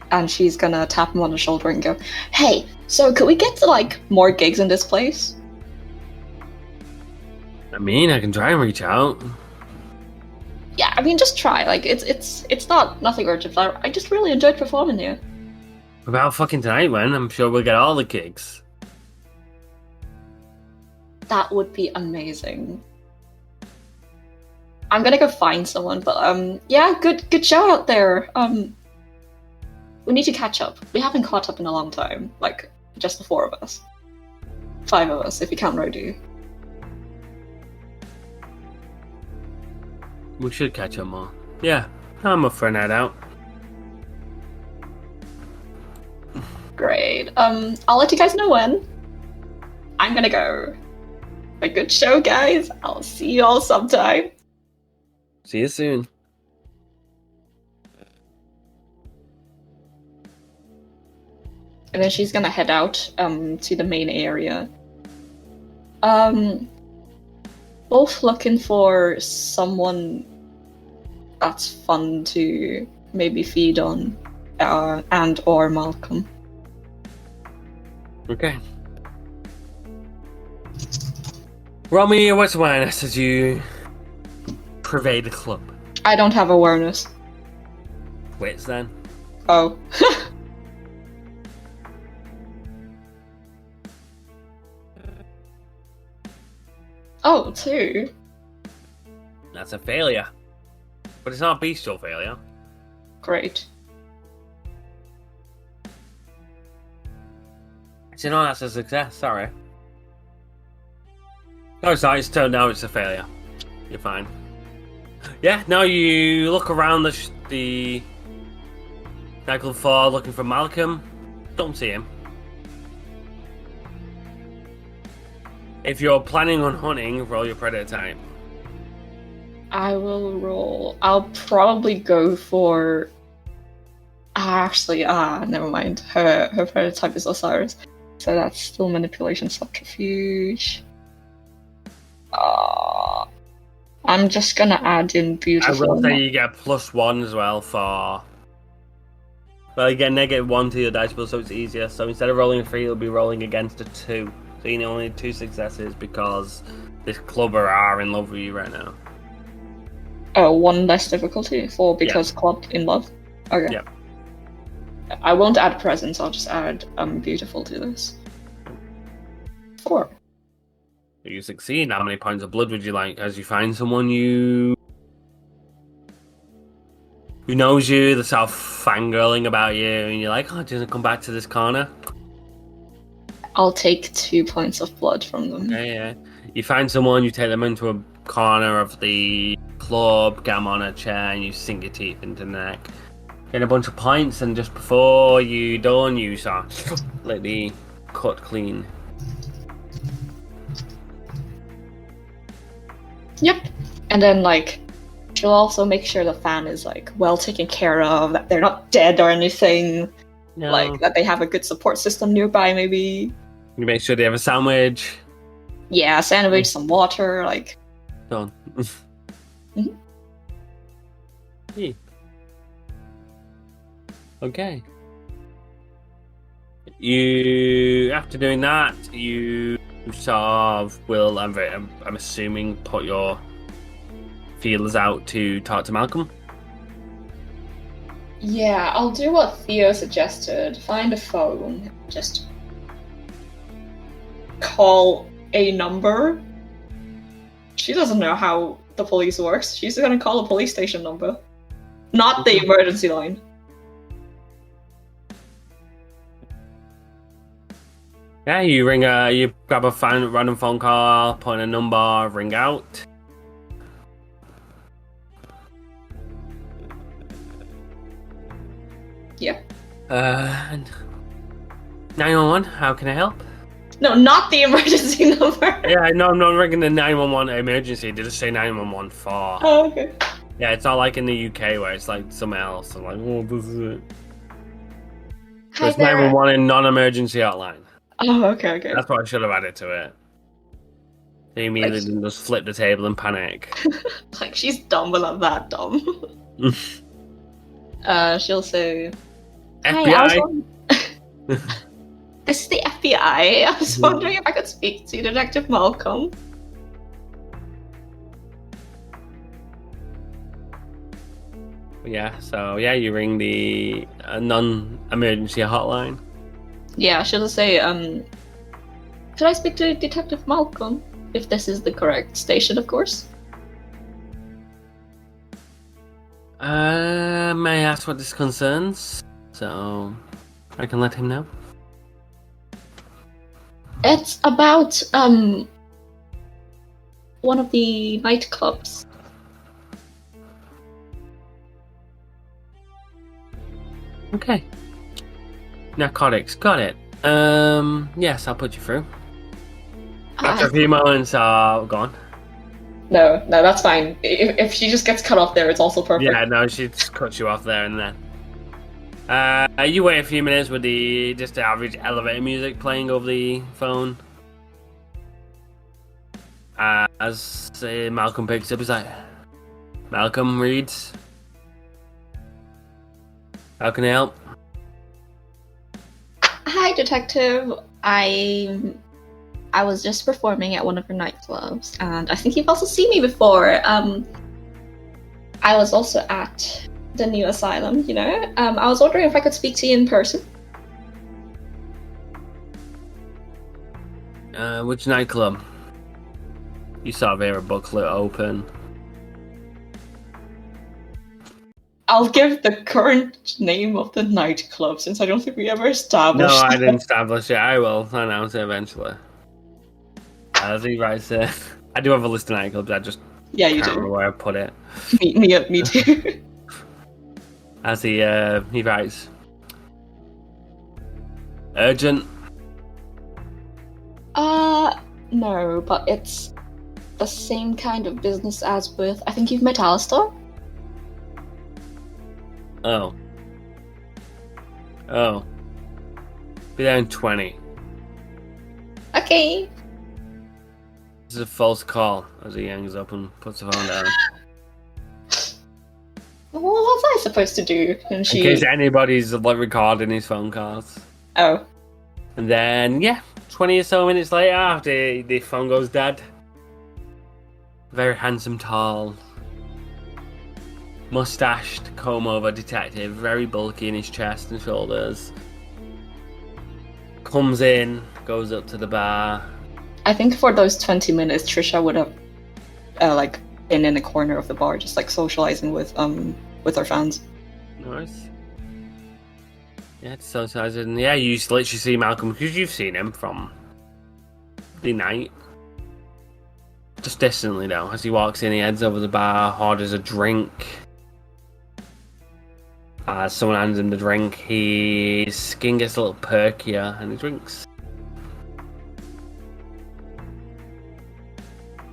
And she's gonna tap him on the shoulder and go, "Hey, so could we get to like more gigs in this place?" I mean, I can try and reach out. Yeah, I mean, just try. Like, it's not nothing urgent. I just really enjoyed performing here. About fucking tonight, when I'm sure we'll get all the gigs. That would be amazing. I'm gonna go find someone, but yeah, good show out there. We need to catch up. We haven't caught up in a long time. Like, just the 4 of us. 5 of us, if you count Rodu. We should catch up more. Yeah, I'm up for a night out. Great. I'll let you guys know when. I'm gonna go. A good show, guys. I'll see you all sometime. See you soon. And then she's gonna head out to the main area. Both looking for someone that's fun to maybe feed on, and or Malcolm. Okay. Roll me what's awareness as you pervade the club. I don't have awareness. Wits then. Oh. Oh, 2. That's a failure. But it's not a bestial failure. Great. So no, that's a success, sorry. No, sorry, it's turned out it's a failure. You're fine. Yeah, now you look around the nightclub floor looking for Malcolm. Don't see him. If you're planning on hunting, roll your predator type. I will roll. I'll probably go for. Never mind. Her predator type is Osiris, so that's still manipulation subterfuge. I'm just gonna add in beautiful. I will say you get +1 as well for. Well, you get -1 to your dice pool, so it's easier. So instead of rolling a 3, you'll be rolling against a 2. So you only need 2 successes because this clubber are in love with you right now. Oh, 1 less difficulty because clubbed in love. Okay. Yeah. I won't add presence. I'll just add beautiful to this. 4. If you succeed, how many points of blood would you like? As you find someone who knows you, they're sort of fangirling about you, and you're like, oh, do you want to come back to this corner? I'll take 2 points of blood from them. Yeah. You find someone, you take them into a corner of the club, get them on a chair, and you sink your teeth into the neck. Get a bunch of points, and just before you done, you start let the cut clean. Yep. And then, like, she'll also make sure the fan is, like, well taken care of, that they're not dead or anything. No. Like, that they have a good support system nearby, maybe. You make sure they have a sandwich. Yeah, sandwich, some water, like... Done. Mhm. Yeah. Okay. You, after doing that, you sort of will, I'm assuming, put your feelers out to talk to Malcolm. Yeah, I'll do what Theo suggested. Find a phone. Just call a number. She doesn't know how the police works. She's gonna call a police station number. Not the emergency line. Yeah, you ring you grab a random phone call, put in a number, ring out. Yeah. And 911, how can I help? No, not the emergency number. Yeah, no, I'm not ringing the 911 emergency. Did it say 911 for? Oh, okay. Yeah, it's not like in the UK where it's like somewhere else. I'm like, oh, this is it. So Hi it's there. 911 in non-emergency hotline. Oh, okay. That's what I should have added to it. They immediately didn't just flip the table and panic. Like, she's dumb, but not that dumb. She'll say, "Hi, I was FBI? wondering- This is the FBI. I was wondering if I could speak to Detective Malcolm." Yeah, so yeah, you ring the non-emergency hotline. Yeah, she'll say, "Could I speak to Detective Malcolm? If this is the correct station, of course." May I ask what this concerns? So I can let him know. It's about, one of the nightclubs. Okay. Narcotics, got it. Yes, I'll put you through. After a few moments are gone. No, that's fine. If she just gets cut off there, it's also perfect. Yeah, no, she just cuts you off there and then. You wait a few minutes with just the average elevator music playing over the phone. As Malcolm picks up, he's like, Malcolm reads. How can I help? Hi, Detective. I was just performing at one of your nightclubs, and I think you've also seen me before. I was also at the new asylum, you know? I was wondering if I could speak to you in person. Which nightclub? You sort of hear a booklet open. I'll give the current name of the nightclub, since I don't think we ever established No, I that. didn't establish it. I will announce it eventually. As he writes it, I do have a list of nightclubs. I just Yeah, you can't remember do. where I put it. Me too. As he writes, urgent. No, but it's the same kind of business as with, I think you've met Alistair? Oh. Be there in 20. Okay. This is a false call. As he hangs up and puts the phone down. Well, what was I supposed to do? And In she... case anybody's like recording his phone calls. Oh. And then 20 or so minutes later, the phone goes dead. Very handsome, tall, mustached, comb-over detective, very bulky in his chest and shoulders. Comes in, goes up to the bar. I think for those 20 minutes, Trisha would have, been in a corner of the bar, just, socializing with her fans. Nice. Yeah, socializing. Yeah, you literally see Malcolm, because you've seen him from the night. Just distantly, though. As he walks in, he heads over the bar, orders a drink. As someone hands him the drink, his skin gets a little perkier, and he drinks.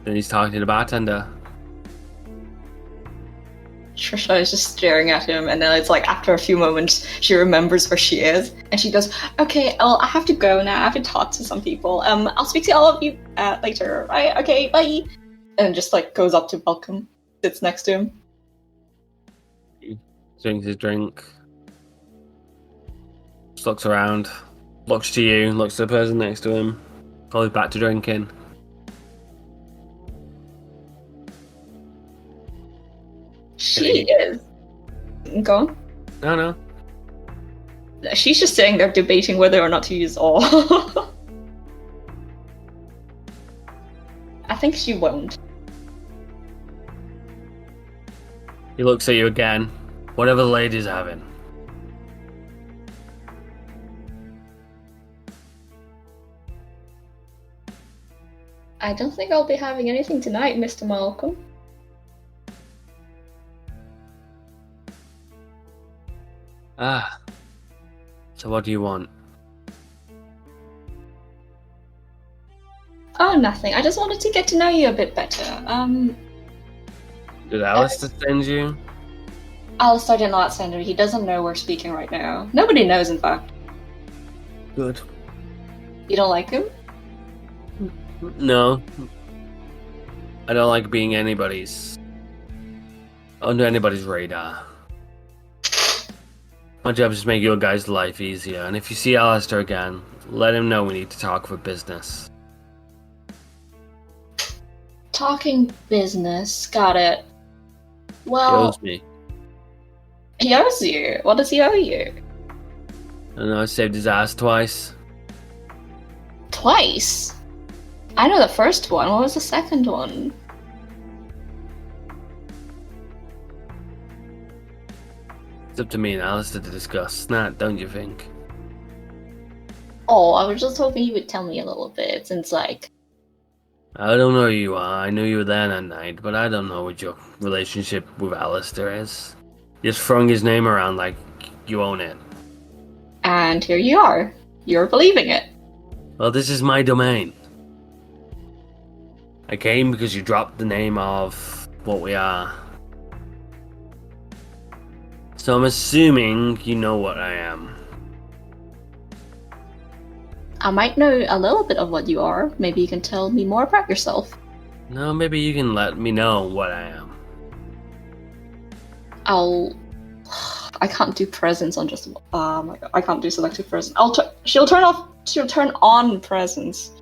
Then he's talking to the bartender. Trisha is just staring at him, and then it's after a few moments, she remembers where she is, and she goes, "Okay, well, I have to go now. I have to talk to some people. I'll speak to all of you later, right? Okay, bye." And just goes up to Malcolm, sits next to him. Drinks his drink. Just looks around. Looks to you. Looks to the person next to him. Goes back to drinking. She is. Go on. No. She's just sitting there debating whether or not to use all. I think she won't. He looks at you again. Whatever the lady's having. I don't think I'll be having anything tonight, Mr. Malcolm. So what do you want? Oh, nothing. I just wanted to get to know you a bit better. Did Alistair send you? Alistair did not send her. He doesn't know we're speaking right now. Nobody knows, in fact. Good. You don't like him? No. I don't like being under anybody's radar. My job is to make your guys' life easier, and if you see Alistair again, let him know we need to talk for business. Talking business. Got it. He Well, owes me. he owes you. What does he owe you? I know I saved his ass twice. Twice? I know the first one. What was the second one? It's up to me and Alistair to discuss that, don't you think? Oh, I was just hoping you would tell me a little bit, since, like... I don't know who you are. I knew you were there that night, but I don't know what your relationship with Alistair is. You're just throwing his name around like you own it. And here you are. You're believing it. Well, this is my domain. I came because you dropped the name of what we are. So I'm assuming you know what I am. I might know a little bit of what you are. Maybe you can tell me more about yourself. No, maybe you can let me know what I am. I can't do presence on just... Oh my god, I can't do selective presence. She'll turn on presence.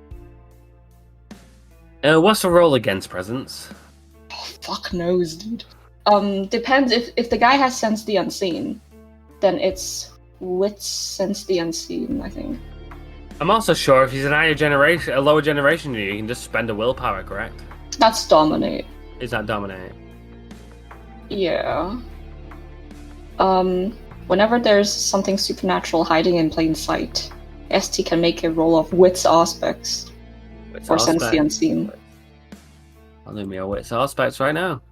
What's the roll against presence? Oh, fuck knows, dude. Depends if the guy has sense the unseen, then it's wits sense the unseen, I think. I'm also sure if he's a lower generation than you can just spend a willpower, correct? That's dominate. Is that dominate? Yeah. Whenever there's something supernatural hiding in plain sight, ST can make a roll of wits aspects. Or sense the unseen. I'll do me a wits aspects right now.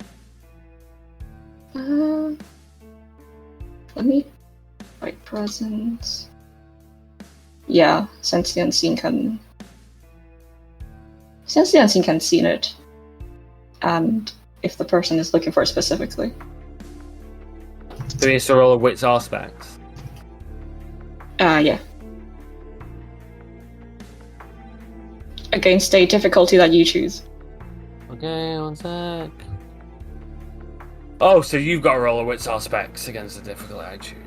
Let me... Right, presence... Yeah, sense the unseen can... Sense the unseen can see it. And if the person is looking for it specifically. So he has to roll a wits aspects? Yeah. Against a difficulty that you choose. Okay, one sec. Oh, so you've got to roll a wits aspects against the difficulty I choose.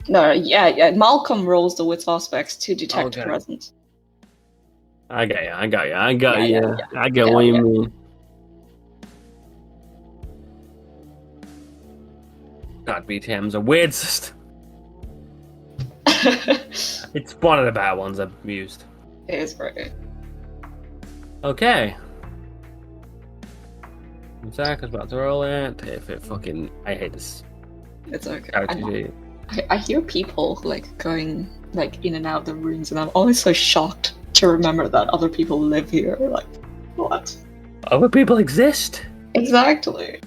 No, yeah. Malcolm rolls the wits aspects to detect Okay. presence. I got you. I get Yeah, what you yeah. mean. God, BTM's a weird system. It's one of the bad ones I've used. It is right. Okay. One sec, I was about to roll it. If it fucking... I hate this It's okay. character sheet. I hear people like going like in and out of the rooms, and I'm always so shocked to remember that other people live here. Like, what? Other people exist? Exactly.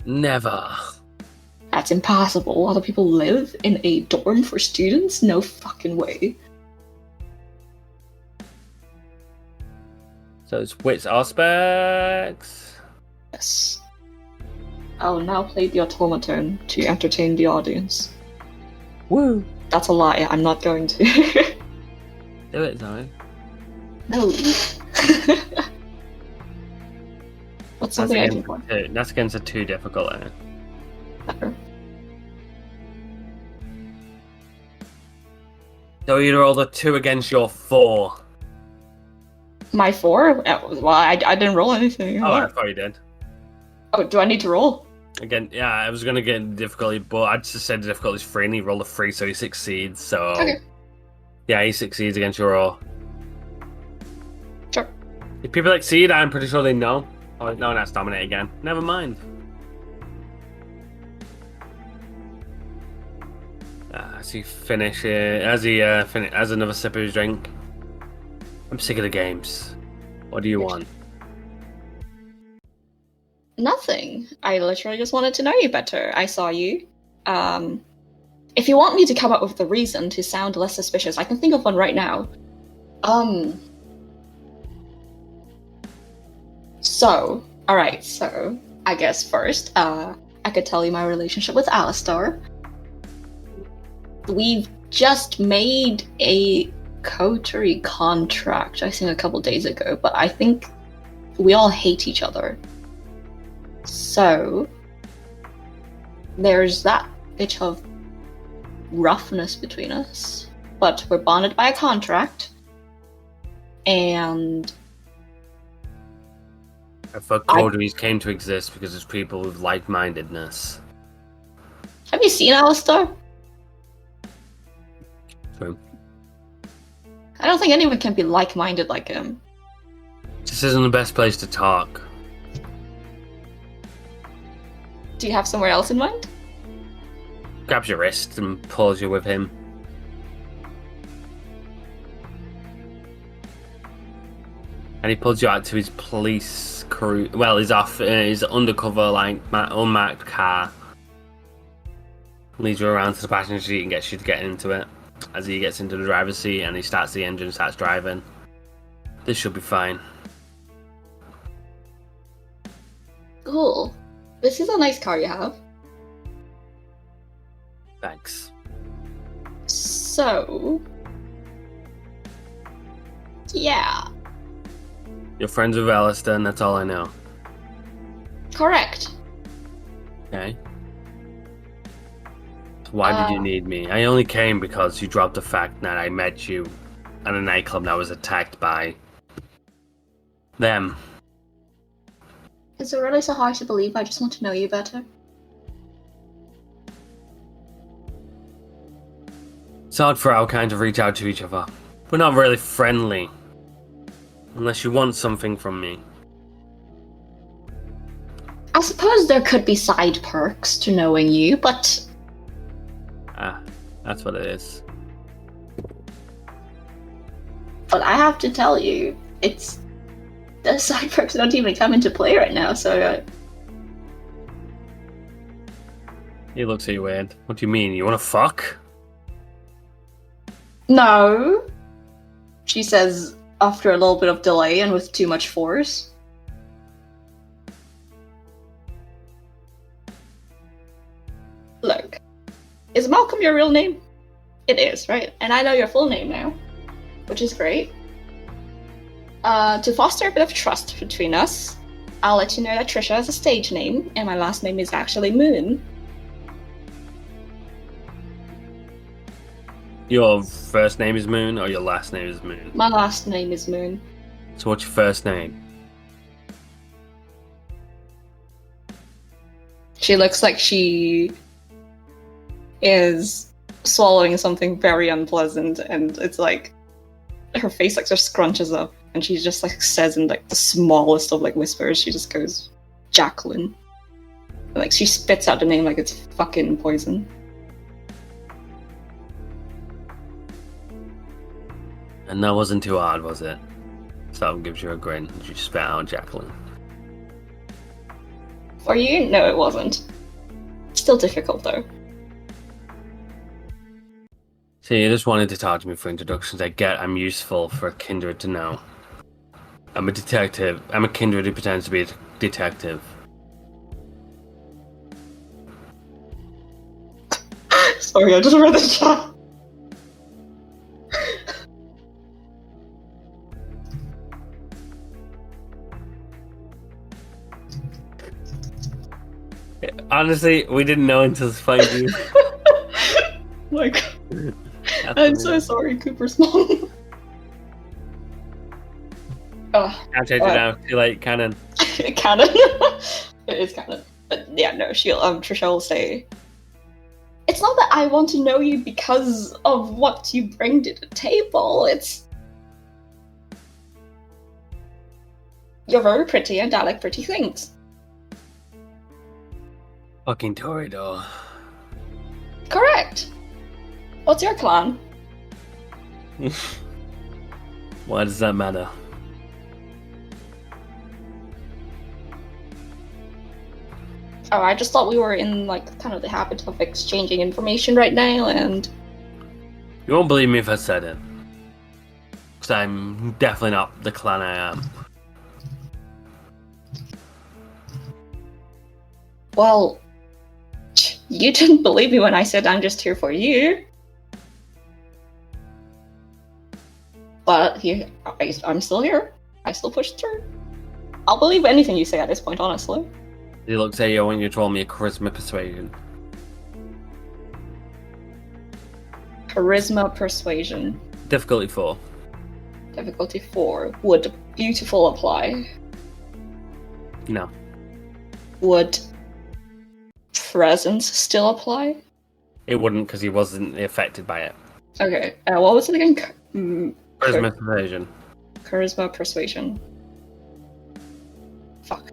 Never. That's impossible. Other people live in a dorm for students? No fucking way. So it's wits aspects. Yes. I'll now play the automaton to entertain the audience. Woo! That's a lie. I'm not going to. Do it, Zoe. No. What's something I can play? That's against a 2 difficulty. So you roll a 2 against your 4. My 4? Well, I didn't roll anything. Oh, I thought you did. Oh, do I need to roll? Again, yeah, I was gonna get difficulty, but I just said the difficulty's 3 and he rolled a 3, so he succeeds, so... Okay. Yeah, he succeeds against your roll. Sure. If people exceed, I'm pretty sure they know. Oh, no, that's dominate again. Never mind. As he has another sip of his drink. I'm sick of the games. What do you want? Nothing. I literally just wanted to know you better. I saw you. If you want me to come up with a reason to sound less suspicious, I can think of one right now. So, alright, so I guess first, I could tell you my relationship with Alistair. We've just made a coterie contract, I think a couple days ago, but I think we all hate each other. So, there's that bit of roughness between us, but we're bonded by a contract, and I thought coteries came to exist because there's people with like-mindedness. have you seen Alistair? True. I don't think anyone can be like-minded like him. This isn't the best place to talk. Do you have somewhere else in mind? Grabs your wrist and pulls you with him. And he pulls you out to his police crew. Well, he's off his undercover, like, unmarked car. Leads you around to the passenger seat and gets you to get into it. As he gets into the driver's seat and he starts the engine and starts driving. This should be fine. Cool. This is a nice car you have. Thanks. So... yeah. You're friends with Alistair, and that's all I know. Correct. Okay. Why did you need me? I only came because you dropped the fact that I met you at a nightclub that was attacked by them. Is it really so hard to believe? I just want to know you better. It's hard for our kind to reach out to each other. We're not really friendly. Unless you want something from me. I suppose there could be side perks to knowing you, but... Ah, that's what it is. But I have to tell you, it's... the side perks don't even come into play right now, so... He looks at you weird. What do you mean? You wanna fuck? No! She says, after a little bit of delay and with too much force. Look, is Malcolm your real name? It is, right? And I know your full name now, which is great. To foster a bit of trust between us, I'll let you know that Trisha is a stage name, and my last name is actually Moon. Your first name is Moon, or your last name is Moon? My last name is Moon. So what's your first name? She looks like she is swallowing something very unpleasant, and it's like her face like just scrunches up, and she just like says in like the smallest of like whispers, she just goes, Jacqueline. And, like she spits out the name like it's fucking poison. And that wasn't too hard, was it? So gives you a grin as you spit out Jacqueline. For you? No, it wasn't. Still difficult though. See, you just wanted to talk to me for introductions. I get I'm useful for a kindred to know. I'm a detective. I'm a kindred who pretends to be a detective. Sorry, I just read the chat. Honestly, we didn't know until find you. My God. I'm so sorry, Cooper's mom. I'll change it now. Too late, canon. Canon. It is canon. But yeah, no, Trisha will say, it's not that I want to know you because of what you bring to the table, it's... You're very pretty and I like pretty things. Fucking Toreador. Correct. What's your clan? Why does that matter? Oh, I just thought we were in, like, kind of the habit of exchanging information right now, and... You won't believe me if I said it. Because I'm definitely not the clan I am. Well, you didn't believe me when I said I'm just here for you. But here, I'm still here. I still push through. I'll believe anything you say at this point, honestly. He looks at you when you told me a charisma persuasion. Charisma persuasion. Difficulty 4. Difficulty 4. Would beautiful apply? No. Would presence still apply? It wouldn't because he wasn't affected by it. Okay. What was it again? Charisma persuasion. Charisma persuasion. Fuck.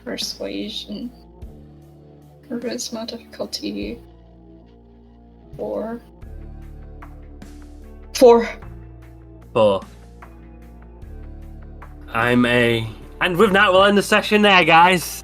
Persuasion. Charisma difficulty 4. 4. 4. And with that, we'll end the session there, guys.